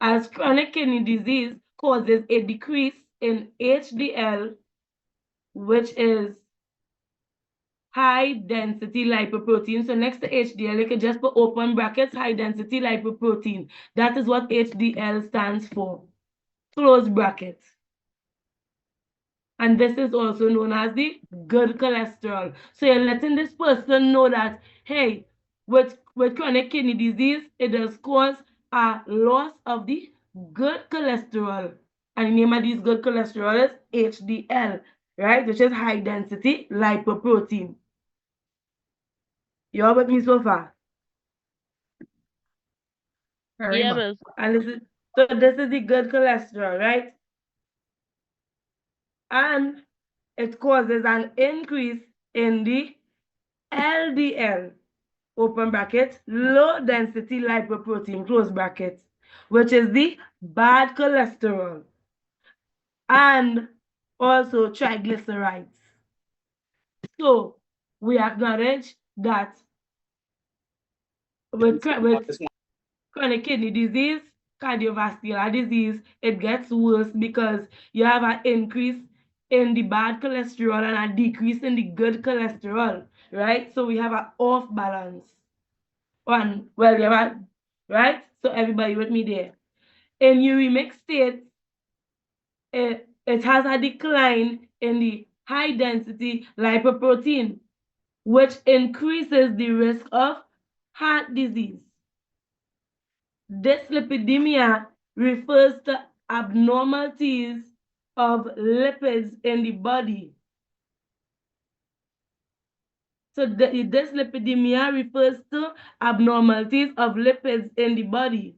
As chronic kidney disease causes a decrease in HDL, which is high density lipoprotein. So next to HDL, you can just put open brackets, high density lipoprotein. That is what HDL stands for, close brackets. And this is also known as the good cholesterol. So you're letting this person know that, hey, with chronic kidney disease, it does cause a loss of the good cholesterol. And the name of this good cholesterol is HDL, right? Which is high density lipoprotein. You all with me so far? Very Yeah, much. miss. And this is the good cholesterol, right? And it causes an increase in the LDL, open bracket, low density lipoprotein, close bracket, which is the bad cholesterol, and also triglycerides. So we acknowledge that with chronic kidney disease, cardiovascular disease, it gets worse because you have an increase in the bad cholesterol and a decrease in the good cholesterol, right? So we have an off balance. One, well, you have a, right? So everybody with me there. In uremic state, it has a decline in the high density lipoprotein, which increases the risk of heart disease. Dyslipidemia refers to abnormalities of lipids in the body. So dyslipidemia refers to abnormalities of lipids in the body.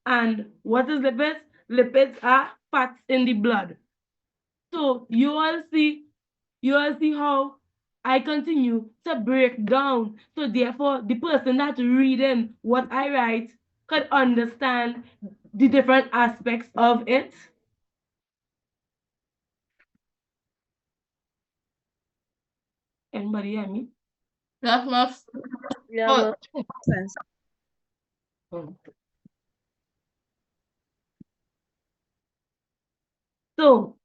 And what is lipids? Lipids are fats in the blood. So you all see how I continue to break down. So therefore, the person that's reading what I write could understand the different aspects of it. Anybody hear me? Enough, enough. Yeah, Oh, man. Sense. So,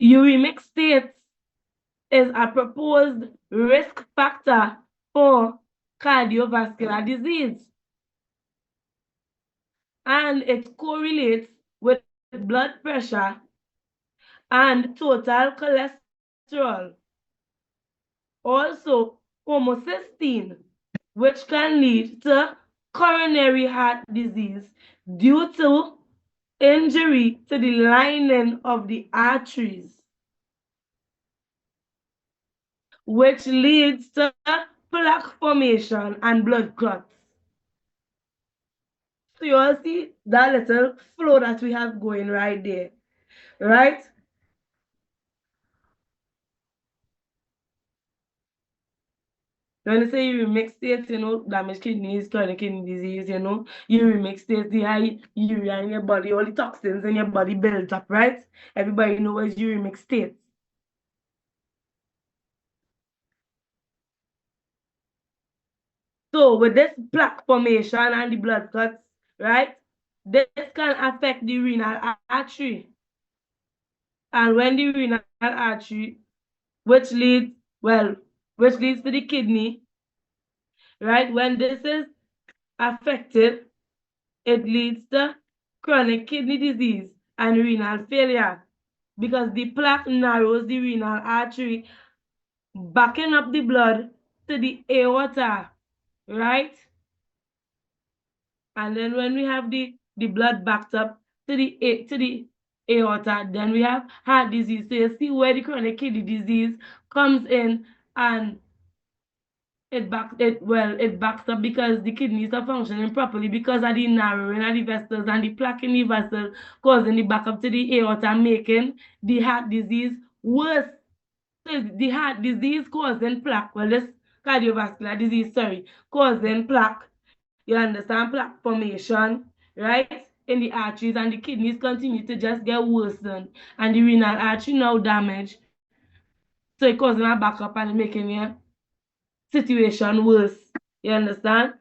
uremic states is a proposed risk factor for cardiovascular disease. And it correlates with blood pressure and total cholesterol. Also, homocysteine, which can lead to coronary heart disease due to injury to the lining of the arteries, which leads to plaque formation and blood clots. So you all see that little flow that we have going right there, right? When you say uremic states, damaged kidneys, chronic kidney disease, uremic states, the high urea in your body, all the toxins in your body built up, right? Everybody knows uremic states. So with this plaque formation and the blood clots, right, this can affect the renal artery. And when the renal artery, which leads to the kidney, right, when this is affected, it leads to chronic kidney disease and renal failure because the plaque narrows the renal artery, backing up the blood to the aorta, right? And then when we have the blood backed up to the aorta, then we have heart disease. So you see where the chronic kidney disease comes in, and it backs up because the kidneys are functioning properly because of the narrowing of the vessels and the plaque in the vessel causing the back up to the aorta, making the heart disease worse. So the heart disease causing plaque, this cardiovascular disease, causing plaque. You understand? Plaque formation, right? In the arteries, and the kidneys continue to just get worsened, and the renal artery now damaged. So it causing a backup and making your situation worse. You understand?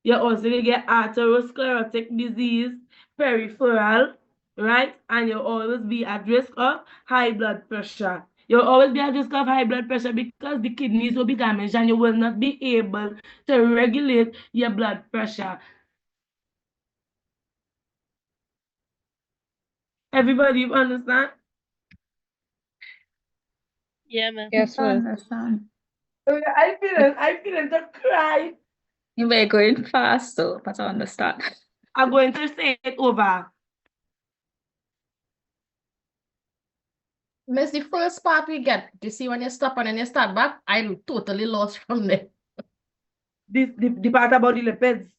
You also get atherosclerotic disease, peripheral, right? And you'll always be at risk of high blood pressure. You'll always be at risk of high blood pressure because the kidneys will be damaged and you will not be able to regulate your blood pressure. Everybody understand? Yeah, man. yes, I well, understand. I feeling to cry. You were going fast, though, but I understand. I'm going to say it over. Miss, the first part we get, you see when you stop and then you start back, I'm totally lost from there. The part about the lipids.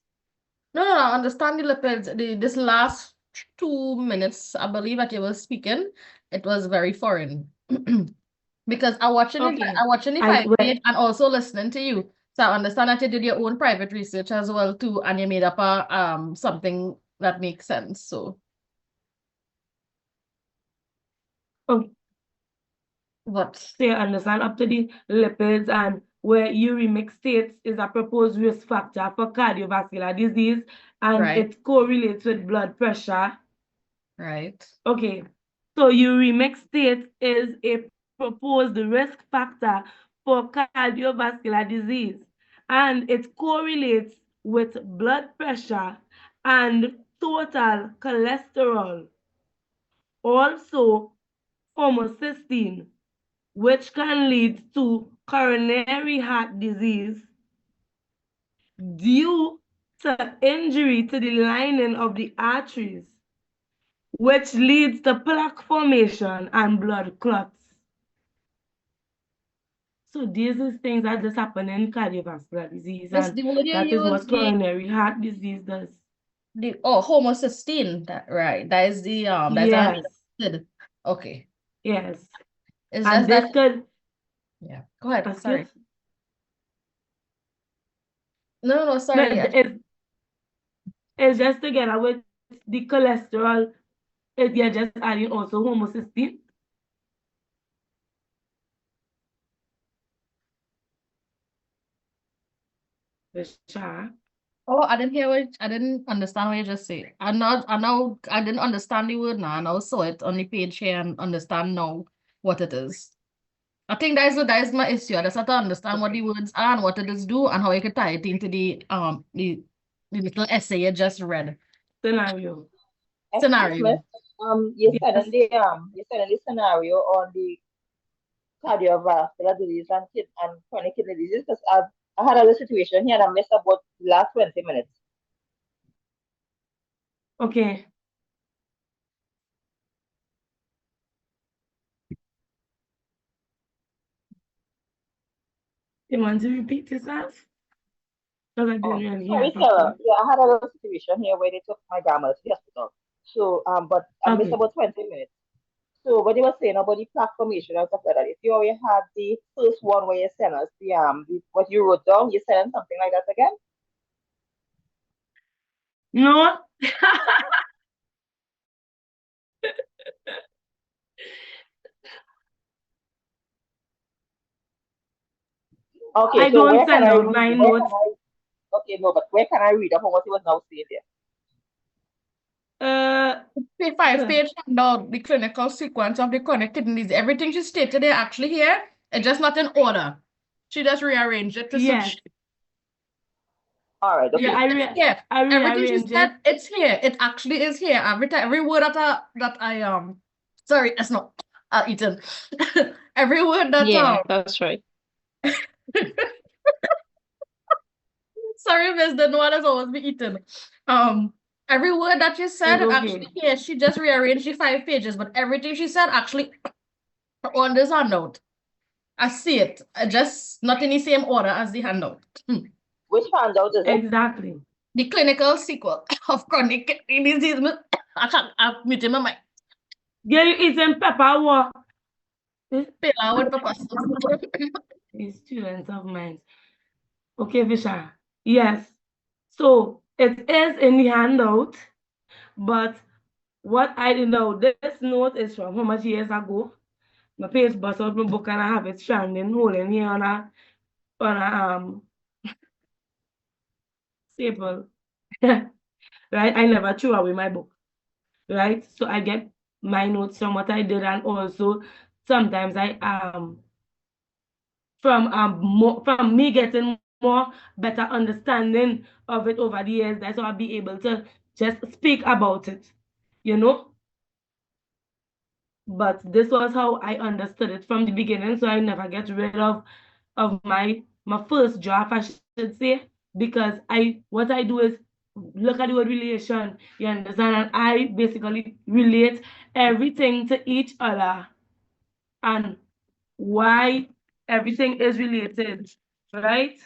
No, I understand the lipids. This last 2 minutes, I believe that you were speaking, it was very foreign. Because Okay. I watching the I 5 page and also listening to you. So I understand that you did your own private research as well too, and you made up a something that makes sense. So okay. what? So you understand up to the lipids and where uremic states is a proposed risk factor for cardiovascular disease, and Right. it correlates with blood pressure. Right. Okay. So uremic state is a proposed risk factor for cardiovascular disease, and it correlates with blood pressure and total cholesterol. Also, homocysteine, which can lead to coronary heart disease due to injury to the lining of the arteries, which leads to plaque formation and blood clots. So these are things that just happen in cardiovascular disease, Miss, and the word you that is use what coronary heart disease does. homocysteine, that right. That is the that's Yes, acid. Okay. yes. It's And just this that could, yeah. Go ahead. excuse? Sorry. No, No, sorry. it's just together with the cholesterol, you're just adding also homocysteine. Visha. Oh, I didn't understand what you just said. I didn't understand the word now. I now saw it on the page here and understand now what it is. I think that is my issue. I just have to understand what the words are and what it is do and how I could tie it into the little essay you just read. Scenario. Excuse me. Scenario. Yes. You said in the scenario on the cardiovascular disease and chronic kidney disease because I had a situation here and I missed about the last 20 minutes. Okay. You want to repeat yourself? Because I didn't really hear Sorry, Sarah. properly. Yeah, I had a little situation here where they took my grandmother to the hospital. So, but I missed Okay. about 20 minutes. So what they were saying about the plaque formation and stuff like that, if you already had the first one where you sent us what you wrote down, you sent something like that again? No. Okay, I so don't where can send I out read? my notes. Okay, no, but where can I read about what he was now saying there? The 5-page handout, the clinical sequence of the chronic kidney disease. Everything she stated there actually here, it's just not in order. She just rearranged it to Yes. suit. All right, okay. Yeah, I Everything she rearranged said, it. it's here. It actually is here. Every word that I sorry, it's not eaten. Every word that Yeah, that's right. sorry, Miss, the one has always been eaten. Every word that you said, It's okay. actually here, she just rearranged the 5 pages, but everything she said actually on this handout. I see it. Just not in the same order as the handout. Which handout is it? Exactly. The clinical sequel of chronic kidney disease. I can't. I'm meeting my mic. Girl, you eating pepper what? Pela with pepper. These students of mine. Okay, Visha. Yes. So it is in the handout, but what I didn't know, this note is from how much years ago. My page bust out my book and I have it standing holding here on a staple. Right? I never threw away my book. Right? So I get my notes from what I did, and also sometimes I from me getting more better understanding of it over the years, that's how I'll be able to just speak about it, you know. But this was how I understood it from the beginning, so I never get rid of my first draft, I should say, because what I do is look at the word relation, you understand, and I basically relate everything to each other and why everything is related, right?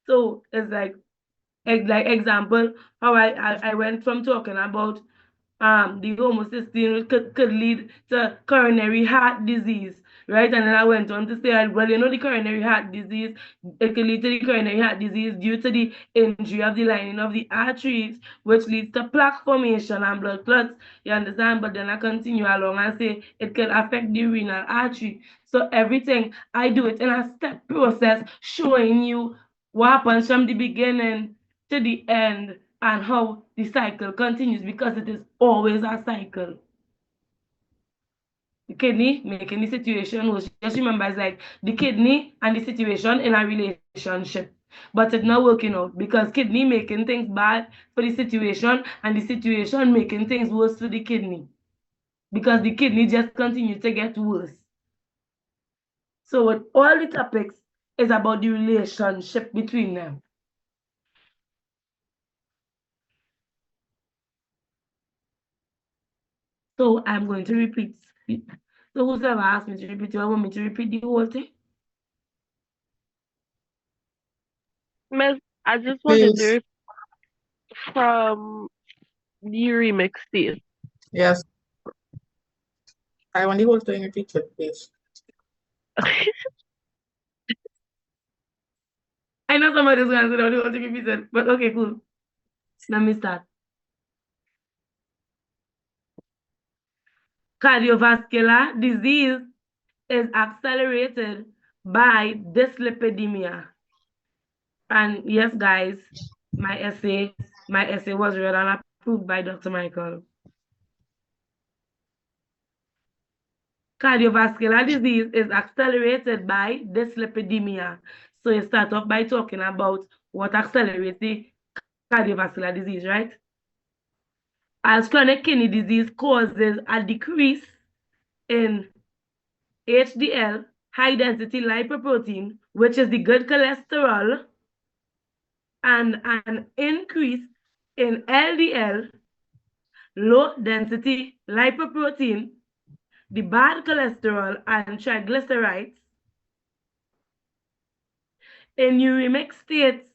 So it's like example, how I went from talking about the homocysteine could lead to coronary heart disease, right? And then I went on to say, well, you know, the coronary heart disease, it could lead to the coronary heart disease due to the injury of the lining of the arteries, which leads to plaque formation and blood clots, you understand? But then I continue along and say it can affect the renal artery. So everything, I do it in a step process, showing you what happens from the beginning to the end and how the cycle continues, because it is always a cycle. The kidney making the situation worse. Just remember, it's like the kidney and the situation in a relationship. But it's not working out because kidney making things bad for the situation and the situation making things worse for the kidney. Because the kidney just continues to get worse. So with all the topics is about the relationship between them. So I'm going to repeat. So whoever asked me to repeat, do I want me to repeat the whole thing? Miss, I just wanted to from the remix piece. Yes. I want the whole thing repeated, please. I know somebody's going to say they want to repeat it, but okay, cool. Let me start. Cardiovascular disease is accelerated by dyslipidemia. And yes, guys, my essay was read and approved by Dr. Michael. Cardiovascular disease is accelerated by dyslipidemia. So you start off by talking about what accelerates the cardiovascular disease, right? As chronic kidney disease causes a decrease in HDL, high density lipoprotein, which is the good cholesterol, and an increase in LDL, low density lipoprotein, the bad cholesterol, and triglycerides. In uremic states,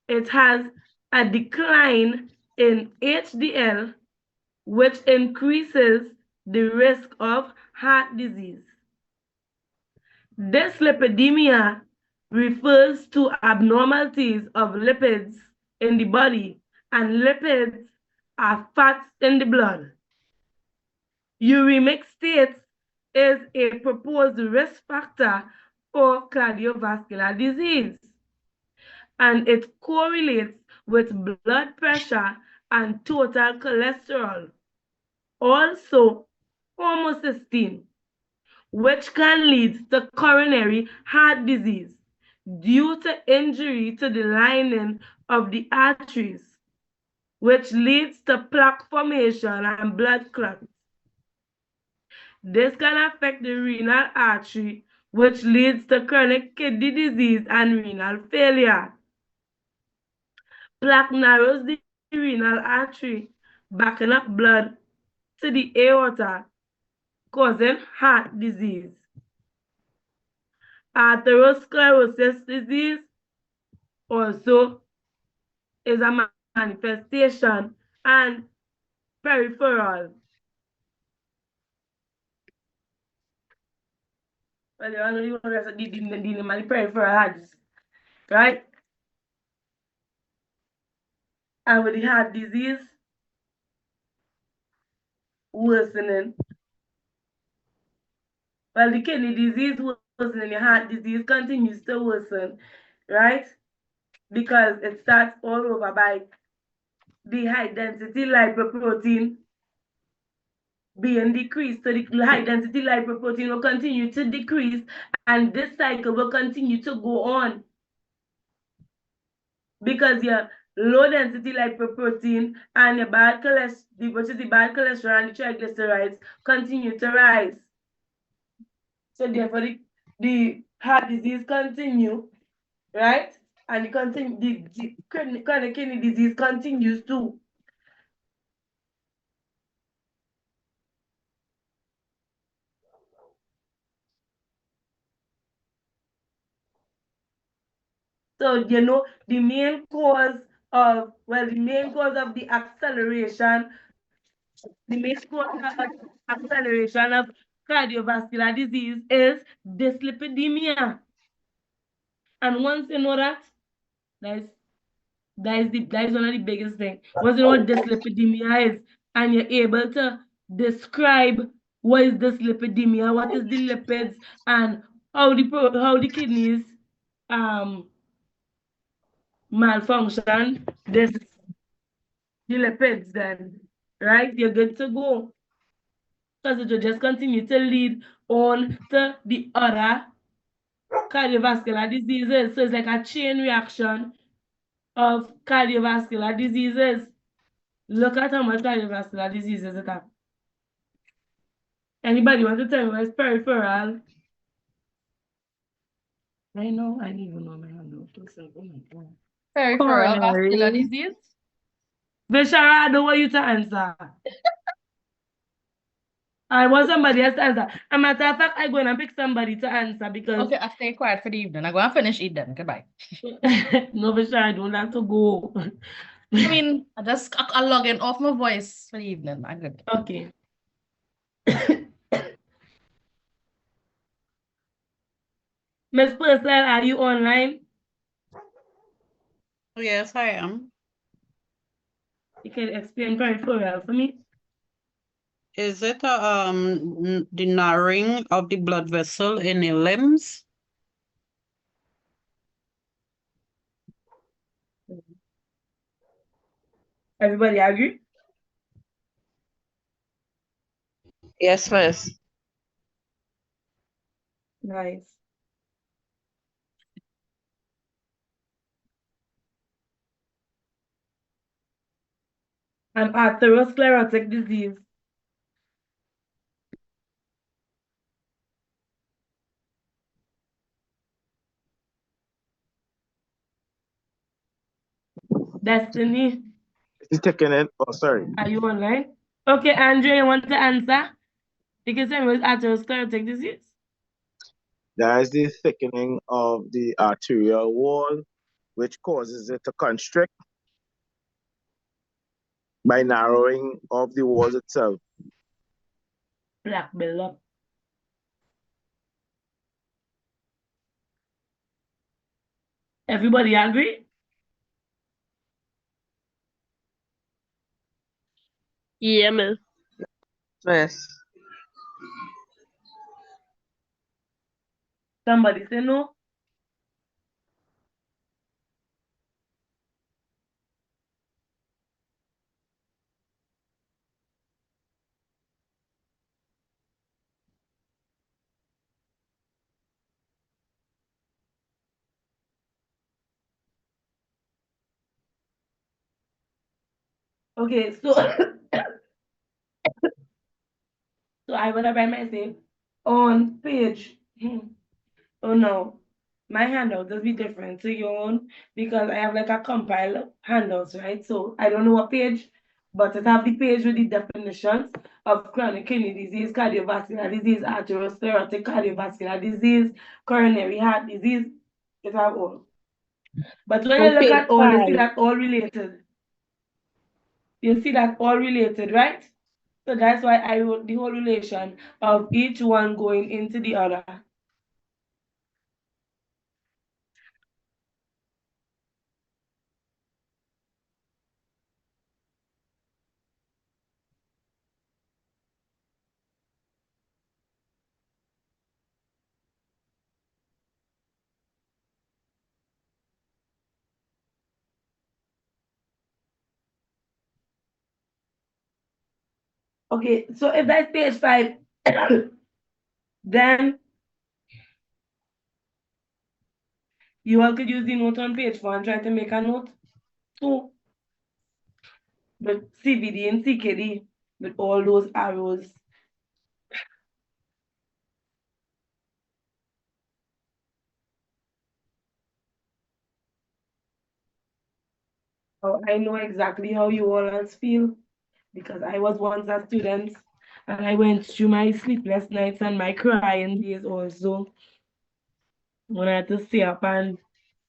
it has a decline in HDL, which increases the risk of heart disease. Dyslipidemia refers to abnormalities of lipids in the body, and lipids are fats in the blood. Uremic states is a proposed risk factor for cardiovascular disease, and it correlates with blood pressure and total cholesterol. Also, homocysteine, which can lead to coronary heart disease due to injury to the lining of the arteries, which leads to plaque formation and blood clots. This can affect the renal artery, which leads to chronic kidney disease and renal failure. Plaque narrows the renal artery, backing up blood to the aorta, causing heart disease. Atherosclerosis disease also is a manifestation and peripheral. Well, you know the rest of the peripheral heart disease, right? And with the heart disease worsening, well, the kidney disease worsening, the heart disease continues to worsen, right? Because it starts all over by the high density lipoprotein being decreased. So the high density lipoprotein will continue to decrease, and this cycle will continue to go on because your low density lipoprotein and your bad cholesterol, which is the bad cholesterol and the triglycerides, continue to rise. So therefore the heart disease continue, right? And the chronic kidney disease continues too. So, you know, the main cause of the acceleration, the main cause of acceleration of cardiovascular disease is dyslipidemia. And once you know that, that is one of the biggest things. Once you know what dyslipidemia is, and you're able to describe what is dyslipidemia, what is the lipids, and how the kidneys malfunction, the lipids, then right, you're good to go. Because it will just continue to lead on to the other cardiovascular diseases. So it's like a chain reaction of cardiovascular diseases. Look at how much cardiovascular diseases it have. Anybody want to tell me what's peripheral? I know, I don't even know my hand. Peripheral vascular Coronary. disease. Vishara, I don't want you to answer. I want somebody else to answer. As a matter of fact, I'm going to pick somebody to answer because. Okay, I'll stay quiet for the evening. I'm going to finish it then. Goodbye. No, Vishara, I don't have to go. I mean, I'll log in off my voice for the evening. I'm good. Okay. Miss Purcell, are you online? Yes, I am. You can explain peripheral for me. Is it the narrowing of the blood vessel in the limbs? Everybody agree? Yes, miss. Nice. And atherosclerotic disease. Destiny, Is taking it? Oh, sorry. are you online? Okay, Andrea, you want to answer? You can say it was atherosclerotic disease. That is the thickening of the arterial wall, which causes it to constrict by narrowing of the walls itself. Black buildup. Everybody agree? Yeah, miss. Miss. Somebody say no? Okay, so so I would have by myself on page. Oh no, my handout does be different to your own because I have like a compile handouts, right? So I don't know what page, but it have the page with the definitions of chronic kidney disease, cardiovascular disease, atherosclerotic cardiovascular disease, coronary heart disease. It have all. But when you On look page at all, you see 5. that all related. You see that all related, right? So that's why I wrote the whole relation of each one going into the other. Okay, so if that's page 5, then you all could use the note on page 4 and try to make a note too. But CVD and CKD with all those arrows. Oh, I know exactly how you all feel because I was once a student and I went through my sleepless nights and my crying days also when I had to stay up and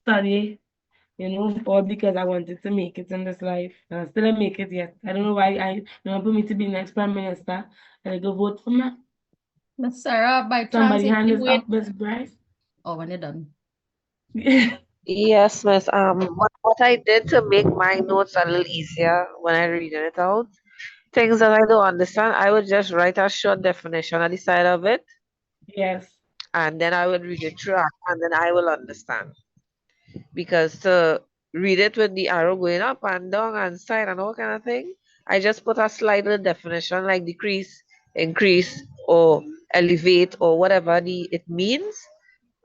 study, all because I wanted to make it in this life. And I still don't make it yet. I don't know why I don't put me to be next prime minister and I go vote for me. Miss Sarah, by chance, Somebody you hand can is wait. up, Miss Bryce. Oh, when you're done. Yes, miss. What I did to make my notes a little easier when I reading it out, things that I don't understand, I would just write a short definition at the side of it, Yes. and then I would read it through, and then I will understand. Because to read it with the arrow going up and down and side and all kind of thing, I just put a slight little definition like decrease, increase, or elevate, or whatever it means,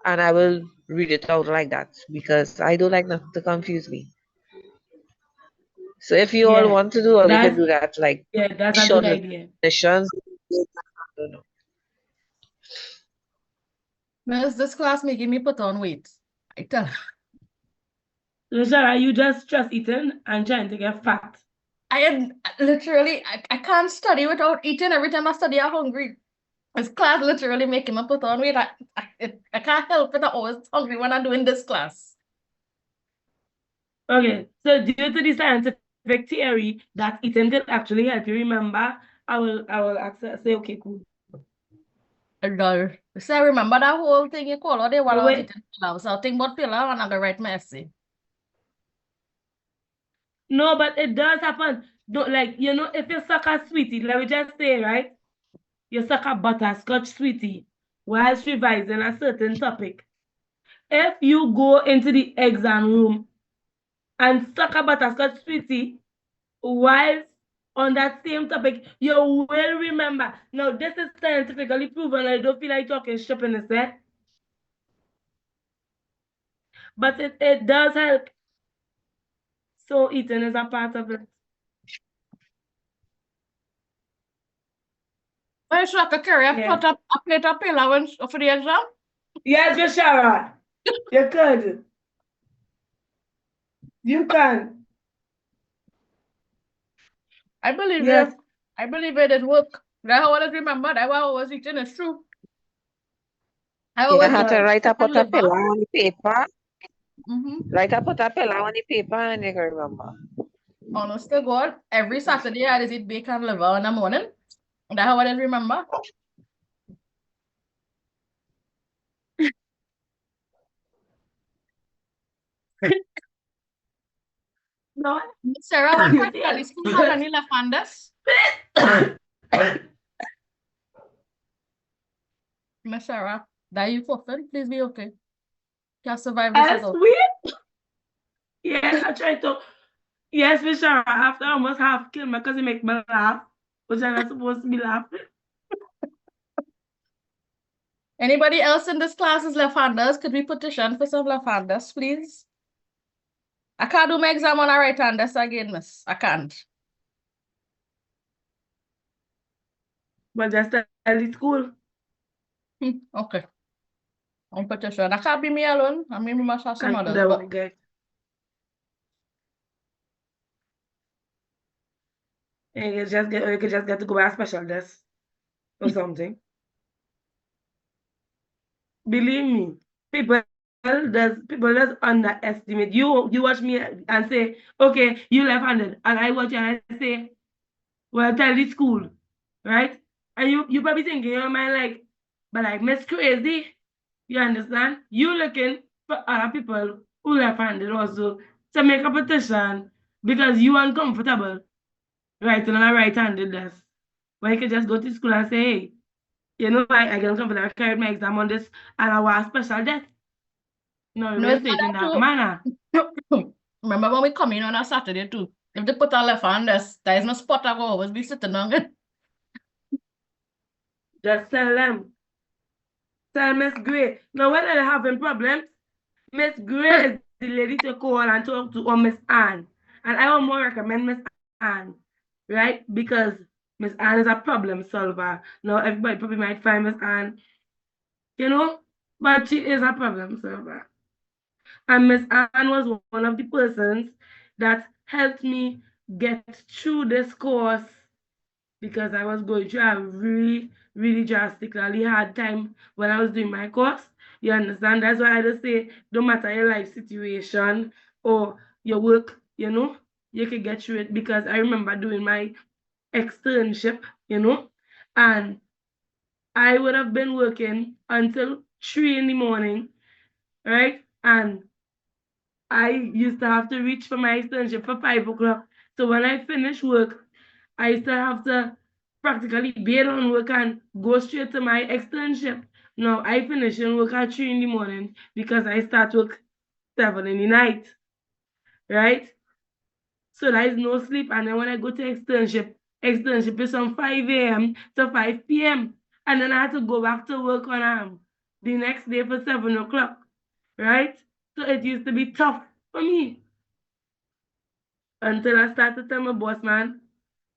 and I will read it out like that because I don't like nothing to confuse me. So if you all Yeah. want to do, or you can That's do that like that's a short good idea. definitions. I don't know. Miss, this class making me put on weight. I tell her. So Shara, you just eating and trying to get fat. I am literally, I can't study without eating. Every time I study, I'm hungry. This class literally making me put on weight. I can't help it. I'm always hungry when I'm doing this class. Okay, so due to the scientific theory that eating could actually help you remember, I will say, okay, cool. No. So I remember that whole thing you call out there while So I was wait, eating pillow. So I'll think about pillow and I'm gonna write my essay. no, but it does happen. Don't like, if you suck a sweetie, let me just say, right? You suck a butterscotch sweetie whilst revising a certain topic. If you go into the exam room and suck a butterscotch sweetie, whilst on that same topic, you will remember. Now, this is scientifically proven. I don't feel like talking shit in this set. But it does help. So eating is a part of it. I should I carry a plate of pilau for the exam? Yes, Bishara. You could. You can. I believe Yes. it. I believe it did work. That's what I remember. That's what I was eating. It's true. I You always had to write a liver. potapilla on the paper. Mm-hmm. Write a potapilla on the paper and you can remember. Honest to God, every Saturday I did eat bacon liver in the morning. That's how I did remember. No. Sarah, what question at the school have any left-handers? Miss Sarah, that you forfeit, please be okay. You survive this That's without. weird. Yes, I tried to. Yes, Bishara. After I almost half killed me because he make me laugh, which I'm not supposed to be laughing. Anybody else in this class is left-handers? Could we petition for some left-handers, please? I can't do my exam on a right-handers again, miss. I can't. But just tell the school. Okay. On petition. I can't be me alone. I mean, we must have some And others. they But will get. And you could just get to go by a special desk or something. Believe me, people does underestimate. You watch me and say, okay, you left-handed, and I watch you and I say, well, tell the school, right? And you probably thinking in your mind like, but like Miss Crazy, you understand? You looking for other people who left-handed also to make a petition because you uncomfortable writing on a right-handed desk. When you can just go to school and say, hey, you know, I get uncomfortable. I carried my exam on this and I want a special desk. No, no, we'll it's say it in not that manner. Remember when we come in on a Saturday too? If they put a left-handers, there is no spot I will always be sitting on it. Just tell them. Tell Miss Gray. Now, when they're having problems, Miss Gray is the lady to call and talk to, or Miss Anne. And I would more recommend Miss Anne, right? Because Miss Anne is a problem solver. Now, everybody probably might find Miss Anne, you know, but she is a problem solver. And Miss Anne was one of the persons that helped me get through this course because I was going through a really, really drastically hard time when I was doing my course. You understand? That's why I just say, no matter your life situation or your work, you know, you can get through it because I remember doing my externship, you know, and I would have been working until 3 in the morning, right? And I used to have to reach for my externship for 5 o'clock. So when I finish work, I used to have to practically bail on work and go straight to my externship. Now I finish in work at 3 in the morning because I start work 7 in the night, right? So there is no sleep. And then when I go to externship is from 5 a.m. to 5 p.m. And then I had to go back to work on the next day for 7 o'clock, right? So it used to be tough for me until I started to tell my boss man,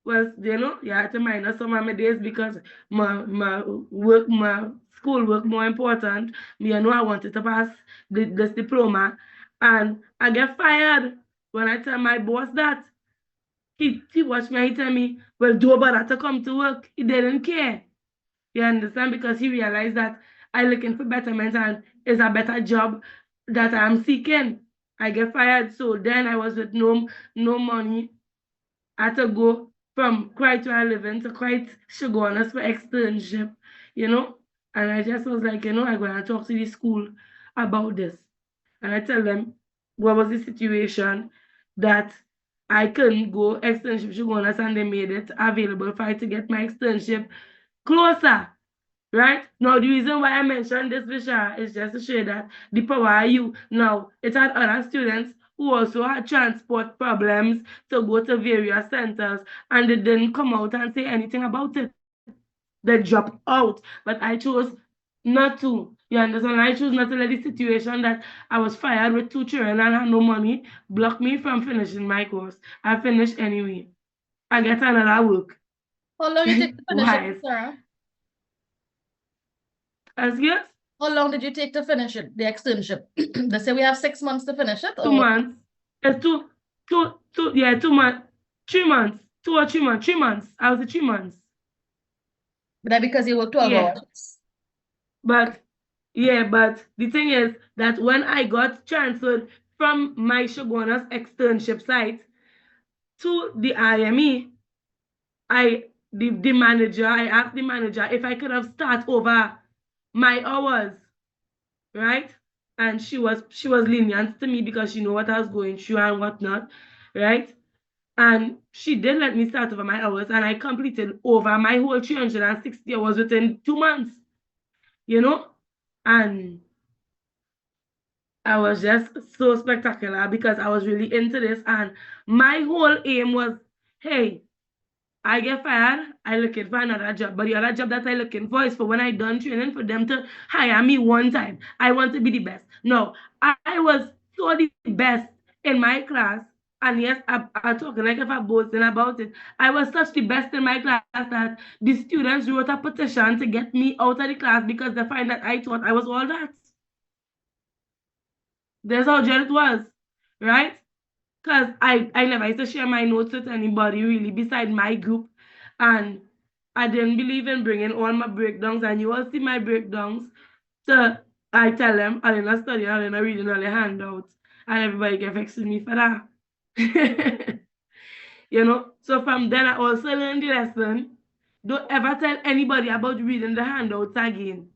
well, you know, you have to minus some of my days because my work, my school work more important. Me, I know I wanted to pass this diploma. And I get fired when I tell my boss that. He watched me and he tell me, well, do bother to come to work. He didn't care. You understand? Because he realized that I looking for betterment and it's a better job that I'm seeking. I get fired. So then I was with no money. I had to go from quite where I live in to quite Shogunus for externship, you know? And I just was like, you know, I'm going to talk to the school about this. And I tell them what was the situation that I couldn't go externship Shogunus and they made it available for I to get my externship closer. Right? Now, the reason why I mentioned this, Visha, is just to show that the power of you. Now, it had other students who also had transport problems to go to various centers, and they didn't come out and say anything about it. They dropped out, but I chose not to. You understand? I chose not to let the situation that I was fired with 2 children and had no money block me from finishing my course. I finished anyway. I get another work. How long did you take to finish Why? it, Sarah? Excuse? How long did you take to finish it, the externship? They say we have 6 months to finish it, 2 or months. It's yeah, 2 months. 3 months. 2 or 3 months. 3 months. I was at 3 months. but that because you work 12 Yeah. hours? But the thing is that when I got transferred from my Shoguna's externship site to the IME, the manager, I asked the manager if I could have start over my hours, right? And she was lenient to me because she knew what I was going through and whatnot, right? And she did let me start over my hours, and I completed over my whole 360 hours within 2 months, you know? And I was just so spectacular because I was really into this, and my whole aim was, hey, I get fired, I looking for another job. But the other job that I looking for is for when I done training for them to hire me one time. I want to be the best. No, I was so the best in my class. And yes, I'm talking like if I'm boasting about it. I was such the best in my class that the students wrote a petition to get me out of the class because they find that I thought I was all that. That's how Janet was, right? Because I never used to share my notes with anybody really beside my group. And I didn't believe in bringing all my breakdowns, and you all see my breakdowns. So I tell them, I didn't study, I didn't reading all the handouts, and everybody get vexed with me for that. You know, so from then I also learned the lesson. Don't ever tell anybody about reading the handouts again.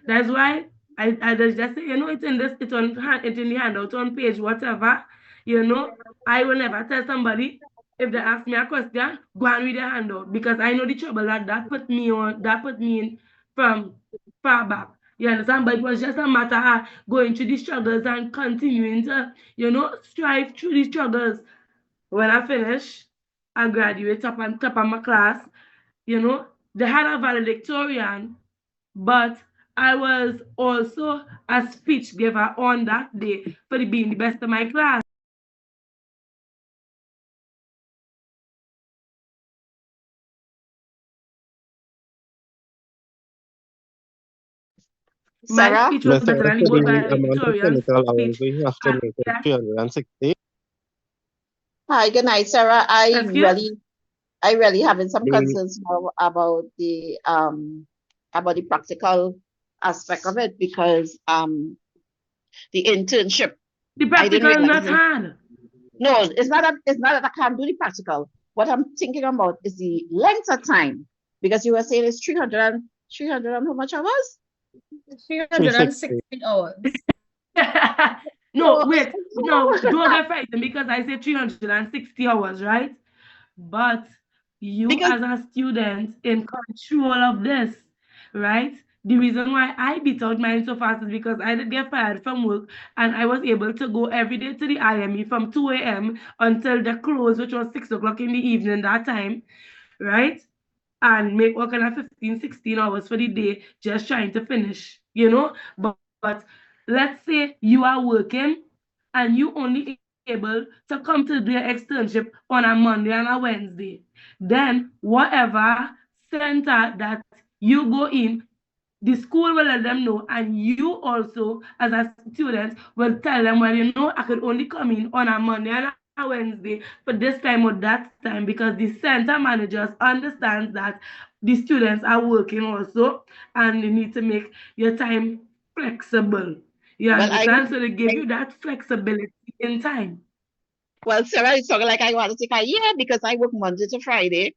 That's why I just say, you know, it's in this, it's in the handout on page, whatever, you know. I will never tell somebody if they ask me a question, go and read the handout, because I know the trouble that put me in from far back. You understand? But it was just a matter of going through the struggles and continuing to, you know, strive through the struggles. When I finish, I graduate top of my class, you know. They had a valedictorian, but I was also a speech giver on that day for being the best of my class. My Sarah? speech was Mr. better than both The amount of valedictorians' clinical hours speech. we have to And make it yes, 360. Hi, good night, Sarah. excuse? I really having some The concerns now about the practical aspect of it, because the internship, The I didn't practical realize not it. hard. No, it's not that I can't do the practical. What I'm thinking about is the length of time, because you were saying it's 300 and how much hours? 360. 360 hours. No, So, wait. No, don't get frightened because I said 360 hours, right? But you because as a student in control of this, right? The reason why I beat out mine so fast is because I did get fired from work, and I was able to go every day to the IME from 2 a.m. until the close, which was 6 o'clock in the evening that time, right? And make all kind of 15, 16 hours for the day just trying to finish, you know? But let's say you are working and you only able to come to do your externship on a Monday and a Wednesday. Then whatever center that you go in, the school will let them know, and you also as a student will tell them, well, you know, I could only come in on a Monday and a Wednesday for this time or that time, because the center managers understand that the students are working also, and they need to make your time flexible. You well, understand? So they give you that flexibility in time. well, Sarah, it's sort of like I want to take a year because I work Monday to Friday,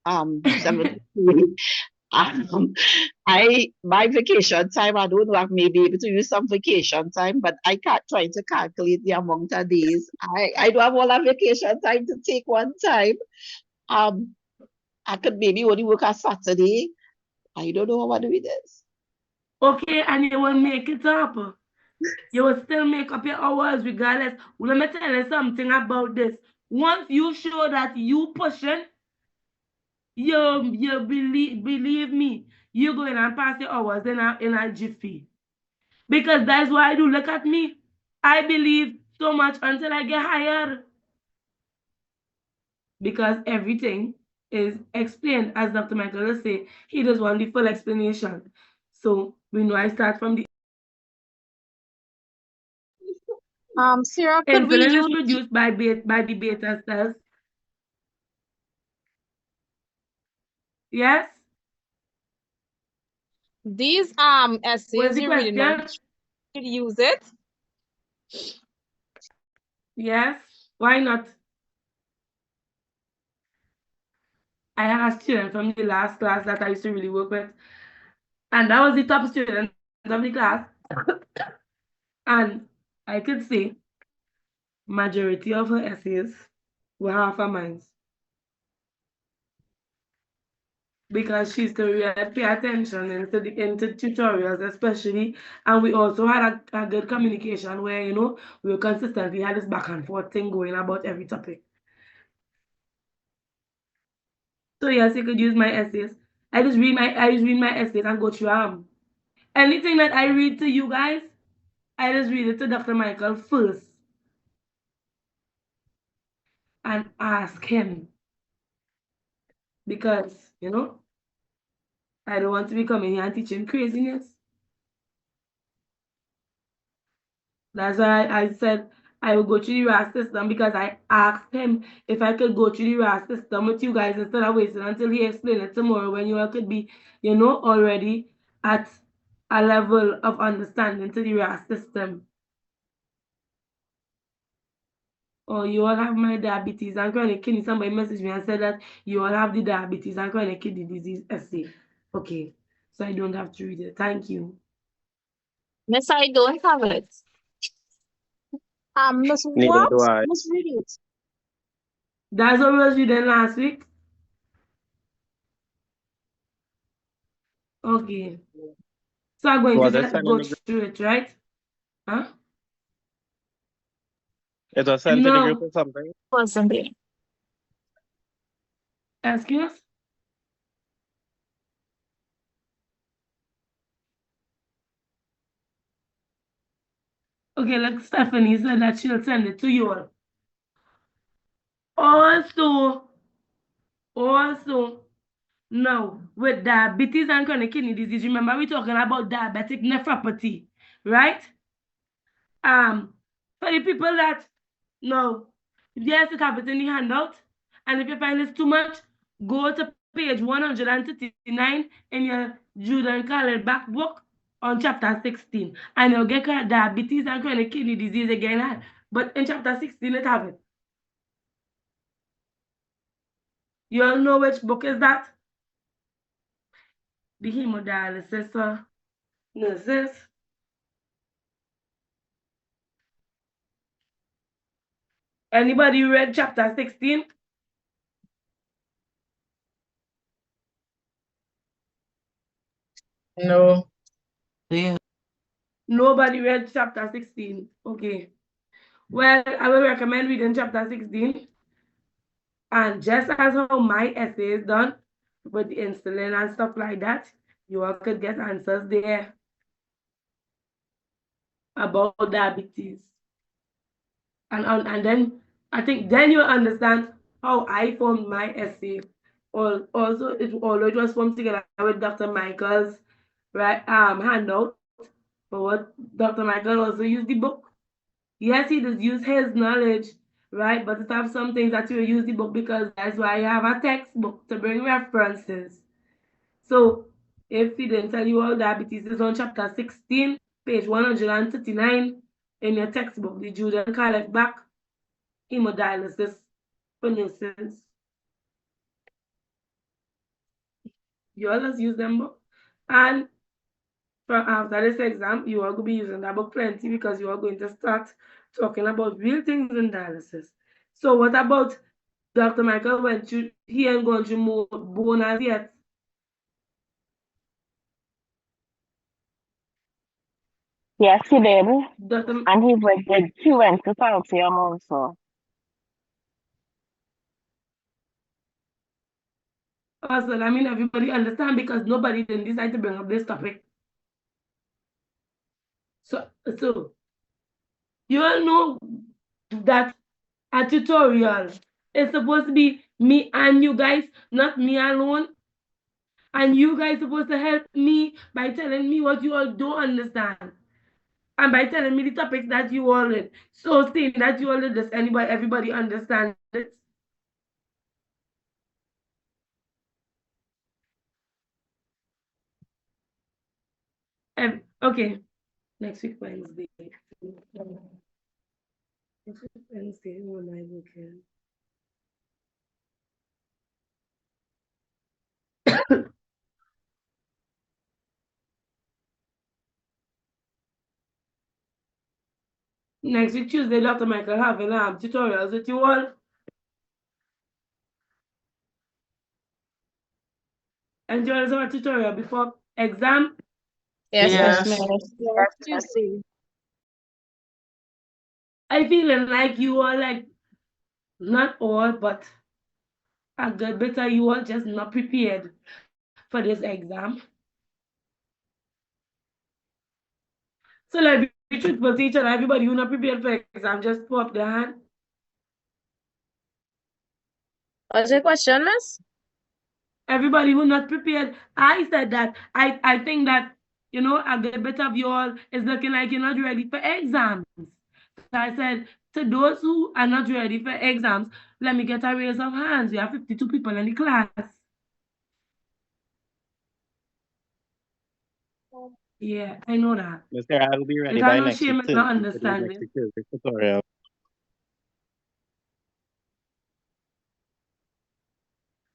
7 to 3. My vacation time, I don't know, I may be able to use some vacation time, but I can't try to calculate the amount of days. I don't have all that vacation time to take one time. Um, I could maybe only work on Saturday. I don't know how to do this. Okay, and you will make it up. You will still make up your hours regardless. Let me tell you something about this. Once you show that you pushing, you believe me, you go in and pass your hours in a jiffy. Because that's why I do. Look at me. I believe so much until I get hired. Because everything is explained, as Dr. Michael will say. He does want the full explanation. So we know I start from the Sarah, could we insulin is use produced by the beta cells. Yes. These What's essays the you're reading now, question? could you use it? Yes. Why not? I had a student from the last class that I used to really work with, and that was the top student of the class. And I could say majority of her essays were half a mine. Because she used to really pay attention into tutorials, especially, and we also had a good communication where we were consistently had this back and forth thing going about every topic. So yes, you could use my essays. I just read my essays and go through them. Anything that I read to you guys, I just read it to Dr. Michael first and ask him because I don't want to be coming here and teaching craziness. That's why I said I will go through the RAAS system, because I asked him if I could go through the RAAS system with you guys instead of waiting until he explained it tomorrow, when you all could be, already at a level of understanding to the RAAS system. Or you all have my diabetes and chronic kidney. Somebody messaged me and said that you all have the diabetes and chronic kidney disease essay. Okay, so I don't have to read it. Thank you. Miss, I don't have it. Miss Neither what? do I. Miss read it. That's what we was reading last week. Okay. So I'm going Was it to sent in go the group? through it, right? Huh? It was sent in the group No. or something? Wasn't it? Excuse? Okay, like Stephanie said that she'll send it to you all. Also, now, with diabetes and chronic kidney disease, remember we're talking about diabetic nephropathy, right? For the people that know, yes, it have it in the handout, and if you find it's too much, go to page 139 in your Judah Khaled back book on chapter 16, and you'll get diabetes and chronic kidney disease again. But in chapter 16, it have it. You all know which book is that? The hemodialysis nurses. Anybody read chapter 16? No. Yeah. Nobody read chapter 16. Okay. Well, I will recommend reading chapter 16. And just as how my essay is done with the insulin and stuff like that, you all could get answers there about diabetes. And then I think then you understand how I formed my essay. Also, it was formed together with Dr. Michael's handout. But what Dr. Michael also used the book. Yes, he does use his knowledge, right? But it have some things that you use the book, because that's why you have a textbook to bring references. So if he didn't tell you all diabetes is on chapter 16, page 139 in your textbook, the Judah Khaled back hemodialysis for nurses. You all just use them book. And after this exam, you are going to be using that book plenty, because you are going to start talking about real things in dialysis. So what about Dr. Michael went through, he ain't gone through more bone as yet? Yes, he did. Dr. And he went to calcium also. Also, I mean, everybody understand because nobody didn't decide to bring up this topic. So you all know that a tutorial is supposed to be me and you guys, not me alone. And you guys supposed to help me by telling me what you all don't understand. And by telling me the topics that you all did. So seeing that you all did this, everybody understand it. Okay, next week Wednesday. Next week Wednesday, when am I working? Next week Tuesday, Dr. Michael having tutorials with you all. And you all have a tutorial before exam. Yes, Yes. Yes, Tuesday. I feeling like you all like, not all, but a good bit of you all just not prepared for this exam. So like be truthful to each other, everybody who not prepared for exam, just put up their hand. What's your question, miss? Everybody who not prepared, I said that I think that, you know, a good bit of you all is looking like you're not ready for exams. So I said, to those who are not ready for exams, let me get a raise of hands. We have 52 people in the class. Yeah, I know that. Mr. I'll be ready It by has no next week shame in Thursday not to do next understanding. week Thursday tutorial.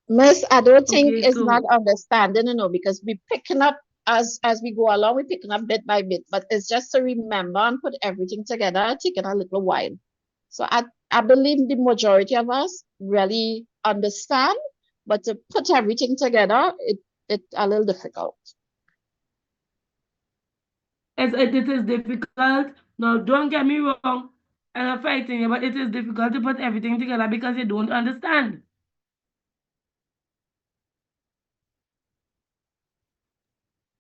Miss, I don't think Okay, it's not so understanding, because we picking up as we go along, we're picking up bit by bit, but it's just to remember and put everything together, taking a little while. So I believe the majority of us really understand, but to put everything together, it's a little difficult. it is difficult. Now, don't get me wrong, I'm not fighting you, but it is difficult to put everything together because you don't understand.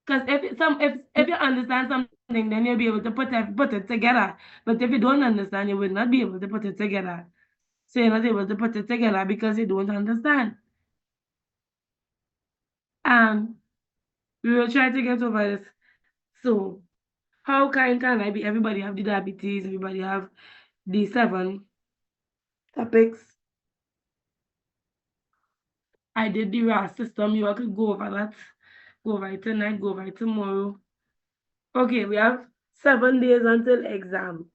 Because if you understand something, then you'll be able to put it together. But if you don't understand, you will not be able to put it together. So you're not able to put it together because you don't understand. We will try to get over this. So, how kind can I be? Everybody have the diabetes, everybody have the 7 topics. I did the RAAS system. You all could go over that. Go over it tonight, go over it tomorrow. Okay, we have 7 days until exam.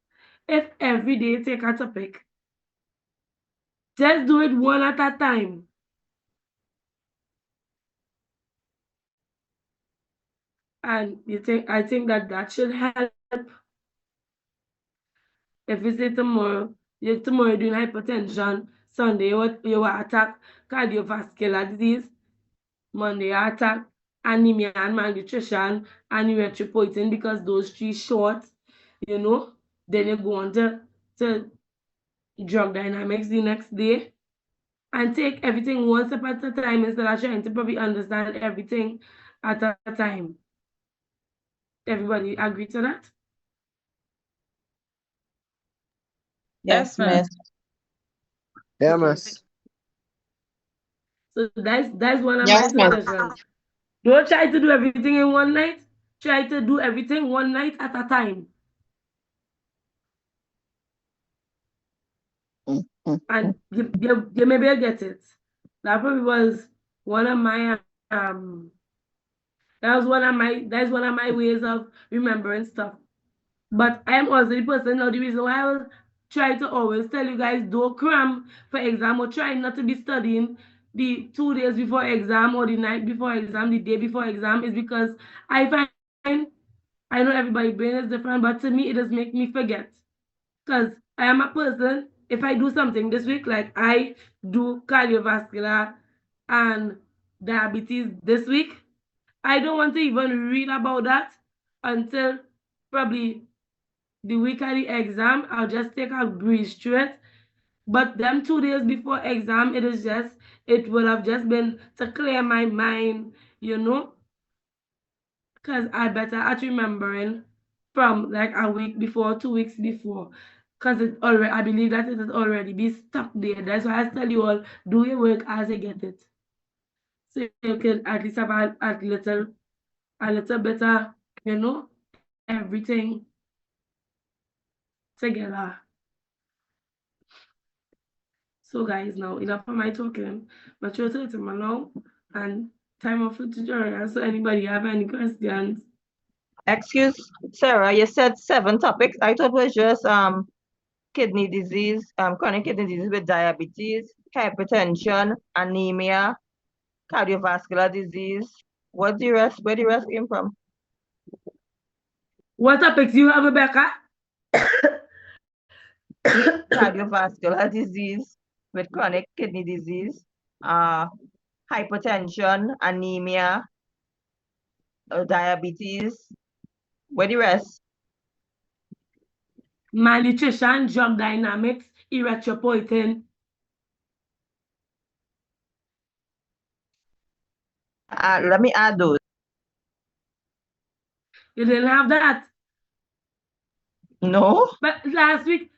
If every day take a topic, just do it one at a time. And I think that should help. If you say tomorrow you're doing hypertension, Sunday you attack cardiovascular disease, Monday you attack anemia and malnutrition and erythropoietin, because those 3 short, then you go on to drug dynamics the next day, and take everything one step at a time instead of trying to probably understand everything at a time. Everybody agree to that? Yes, miss. Yeah, Okay. miss. So that's one of my Yes, ma'am. suggestions. Don't try to do everything in one night. Try to do everything one night at a time. And you maybe get it. That probably was one of my that's one of my ways of remembering stuff. But I am also the person now, the reason why I will try to always tell you guys don't cram for exam, or try not to be studying the 2 days before exam or the night before exam, the day before exam, is because I find, I know everybody's brain is different, but to me it does make me forget. Because I am a person, if I do something this week, like I do cardiovascular and diabetes this week, I don't want to even read about that until probably the week of the exam, I'll just take a breeze through it. But them 2 days before exam, it will have just been to clear my mind, because I better at remembering from like a week before, 2 weeks before. Because I believe that it has already been stuck there. That's why I tell you all, do your work as you get it. So you can at least have a little better, everything together. So guys, now enough of my talking. But you're to them now and time off for tutorial. So anybody have any questions? Excuse, Sarah, you said 7 topics. I thought it was just kidney disease, chronic kidney disease with diabetes, hypertension, anemia, cardiovascular disease. Where the rest came from? What topics you have, Rebecca? Cardiovascular disease with chronic kidney disease, hypertension, anemia, diabetes. Where the rest? Malnutrition, drug dynamics, erythropoietin. Let me add those. You didn't have that? No. But last week,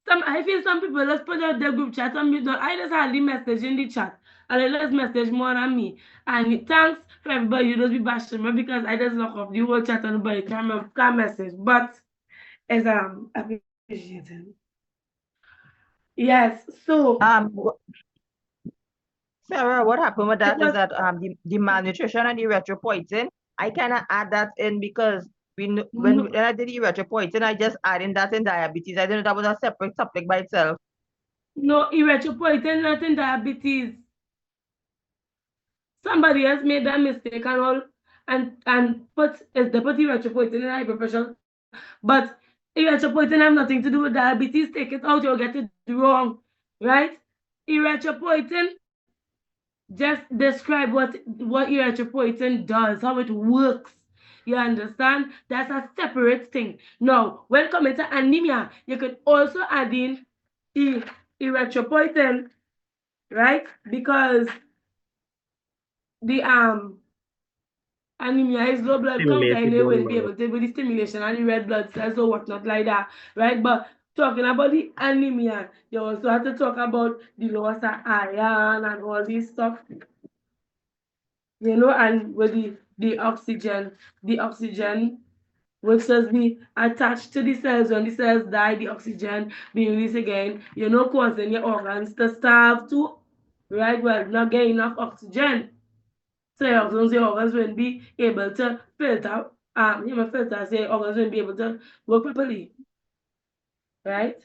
I feel some people just put out their group chat and I just had the message in the chat. And they just message more than me. And thanks for everybody you just be bashing me because I just lock up the whole chat and nobody can message. But as appreciated. Yes, so Sarah, what happened with that is that the malnutrition and the erythropoietin, I cannot add that in because when I did the erythropoietin, I just added that in diabetes. I didn't know that was a separate topic by itself. No, erythropoietin, not in diabetes. Somebody else made that mistake and all and put erythropoietin in high blood pressure. But erythropoietin have nothing to do with diabetes. Take it out, you'll get it wrong. Right? Erythropoietin just describe what erythropoietin does, how it works. You understand? That's a separate thing. Now, when coming to anemia, you could also add in erythropoietin, right? Because the anemia is low blood count and they will be able to do the stimulation and the red blood cells or whatnot like that, right? But talking about the anemia, you also have to talk about the loss of iron and all this stuff, and with the oxygen which says be attached to the cells. When the cells die, the oxygen be released again, causing your organs to starve too, right? Well, not getting enough oxygen. So your organs won't be able to filter, say organs won't be able to work properly, right?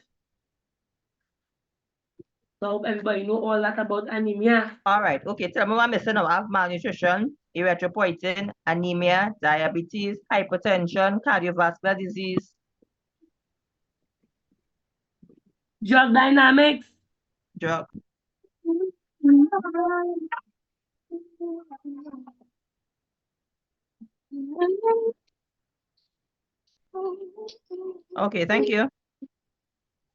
So I hope everybody know all that about anemia. All right. Okay. Tell me what I'm missing now. I have malnutrition, erythropoietin, anemia, diabetes, hypertension, cardiovascular disease. Drug dynamics. Drug. Okay, thank you.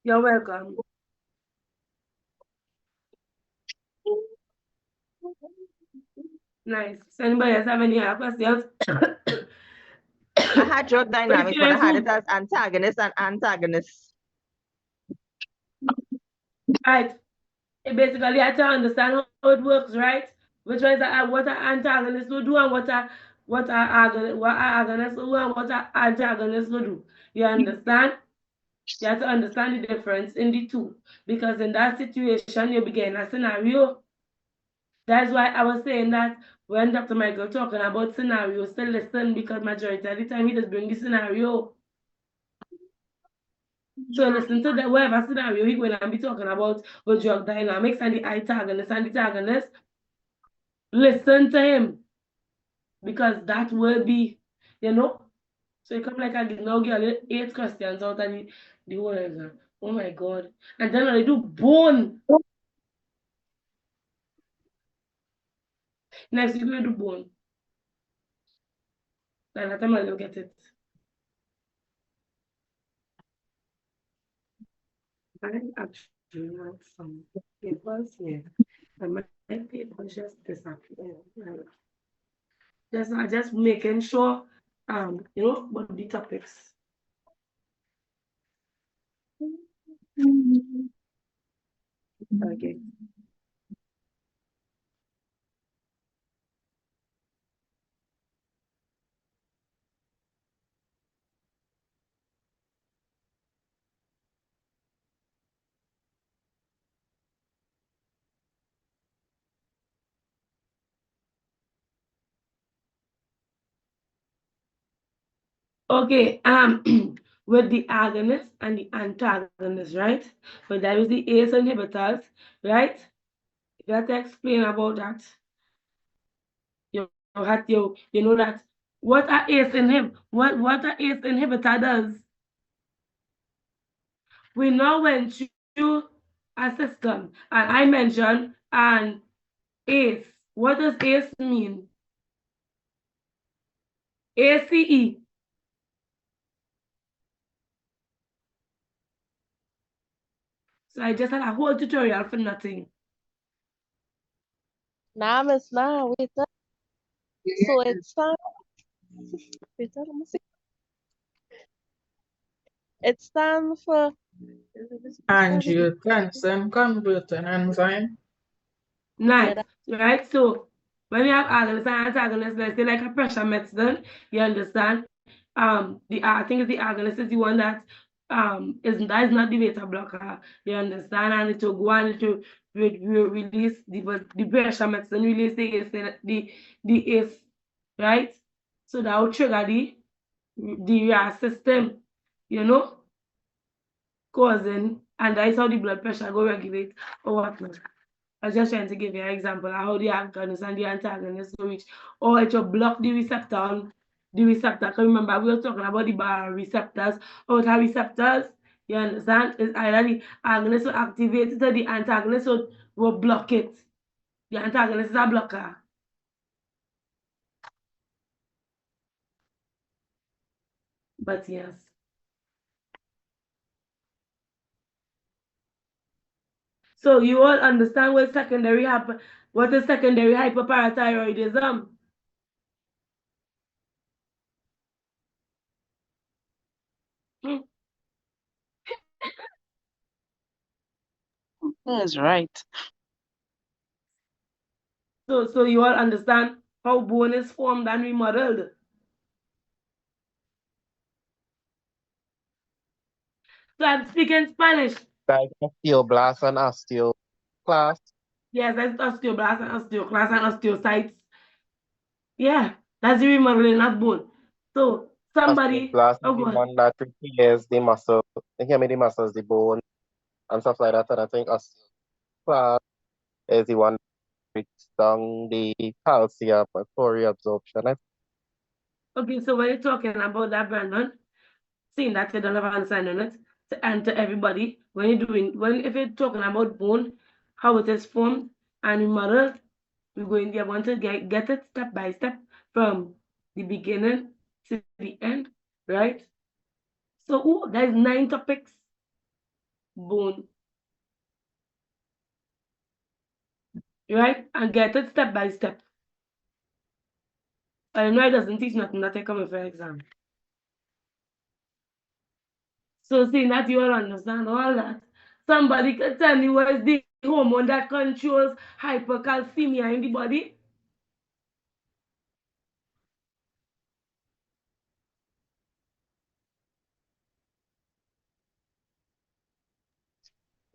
You're welcome. Nice. Does anybody else have any other questions? I had drug dynamics, but I had it as antagonist and antagonist. Right. Basically, I have to understand how it works, right? Which is what an antagonist will do and what an agonist will do and what an antagonist will do. You understand? You have to understand the difference in the two. Because in that situation, you begin a scenario. That's why I was saying that when Dr. Michael talking about scenarios, to listen, because majority of the time he just bring the scenario. So listen to the whatever scenario he's going to be talking about with drug dynamics and the antagonist and the antagonist. Listen to him. Because that will be, So you come like I did now get 8 questions out of the whole exam. Oh my God. And then I do bone. Next week we do bone. By the time I look at it. I actually have some papers here, and my papers just disappeared. Just making sure, what the topics. Okay. Okay, with the agonist and the antagonist, right? But that is the ACE inhibitors, right? You have to explain about that. You know that what a ACE what a ACE inhibitor does. We now went through a system, and I mentioned an ACE. What does ACE mean? ACE. So I just had a whole tutorial for nothing. Nah, miss, nah, wait up. So it's wait up, let me see. It stands for Angiotensin converting enzyme. Nice, right? So when you have agonist and antagonist, let's say like a pressure medicine, you understand? I think the agonist is the one that that is not the beta blocker. You understand? And it will go on to release the pressure medicine, release the ACE, right? So that will trigger the RAAS system, causing, and that is how the blood pressure go regulate or whatnot. I was just trying to give you an example of how the agonist and the antagonist reach, or it will block the receptor on the receptor. Because remember, we were talking about the receptors, outer receptors. You understand? It's either the agonist will activate it or the antagonist will block it. The antagonist is a blocker. But yes. So you all understand what is secondary hyperparathyroidism? That's right. So you all understand how bone is formed and remodeled. So I'm speaking Spanish. Like osteoblast and osteoclast. Yes, that's osteoblast and osteoclast and osteocytes. Yeah, that's the remodeling of bone. So somebody, Osteoblast oh is the God, one that repairs the muscle, the muscles, the bone, and stuff like that. And I think osteoclast is the one that breaks down the calcium for reabsorption. okay, so when you're talking about that, Brandon, seeing that you don't have an understanding it, and to everybody, if you're talking about bone, how it is formed and remodeled, you're going to get it step by step from the beginning to the end, right? So there's 9 topics. Bone, right? And get it step by step. I know it doesn't teach nothing that I come for exam. So seeing that you all understand all that, somebody can tell me what is the hormone that controls hypercalcemia in the body?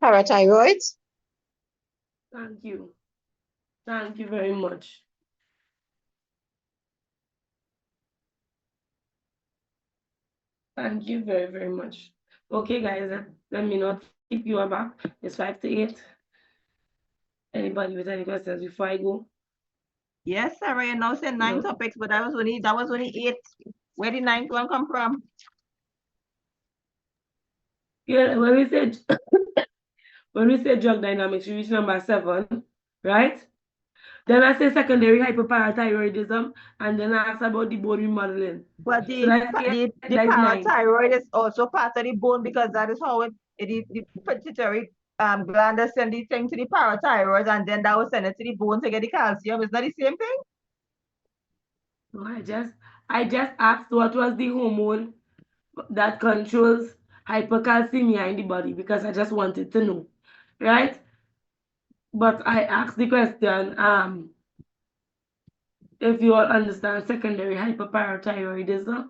Parathyroids. Thank you. Thank you very much. Thank you very, very much. Okay, guys, let me not keep you back. It's 5 to 8. Anybody with any questions before I go? Yes, Sarah, you now said 9 topics, but that was only 8. Where did 9th one come from? Yeah, when we say drug dynamics, we reach number 7, right? Then I say secondary hyperparathyroidism, and then I ask about the bone remodeling. But So the that's 9. parathyroid is also part of the bone because that is how it the pituitary gland that send the thing to the parathyroid, and then that will send it to the bone to get the calcium. It's not the same thing? No, I just asked what was the hormone that controls hypercalcemia in the body because I just wanted to know, right? But I asked the question, if you all understand secondary hyperparathyroidism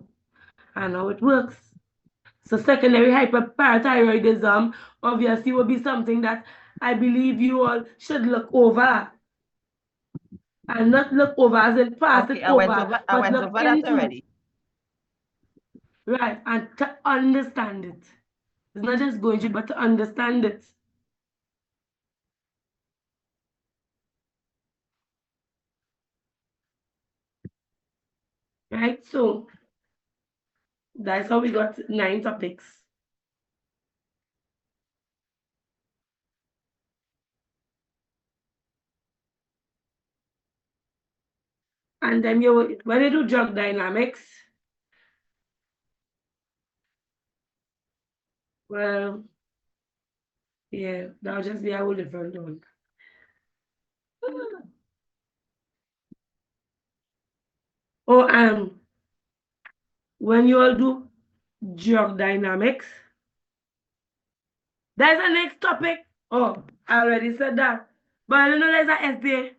and how it works. So secondary hyperparathyroidism obviously will be something that I believe you all should look over. And not look over as in pass Okay, it I went over, over but look that into. already. Right, and to understand it. It's not just going to, but to understand it. Right, so that's how we got 9 topics. And then when you do drug dynamics, well, yeah, that'll just be a whole different one. Oh, when you all do drug dynamics, there's a next topic. Oh, I already said that. But I don't know there's a SDA.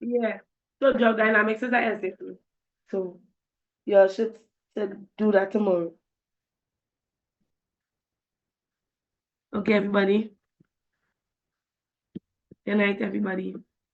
Yeah. So drug dynamics is a essay too. So you should do that tomorrow. Okay, everybody. Good night, everybody.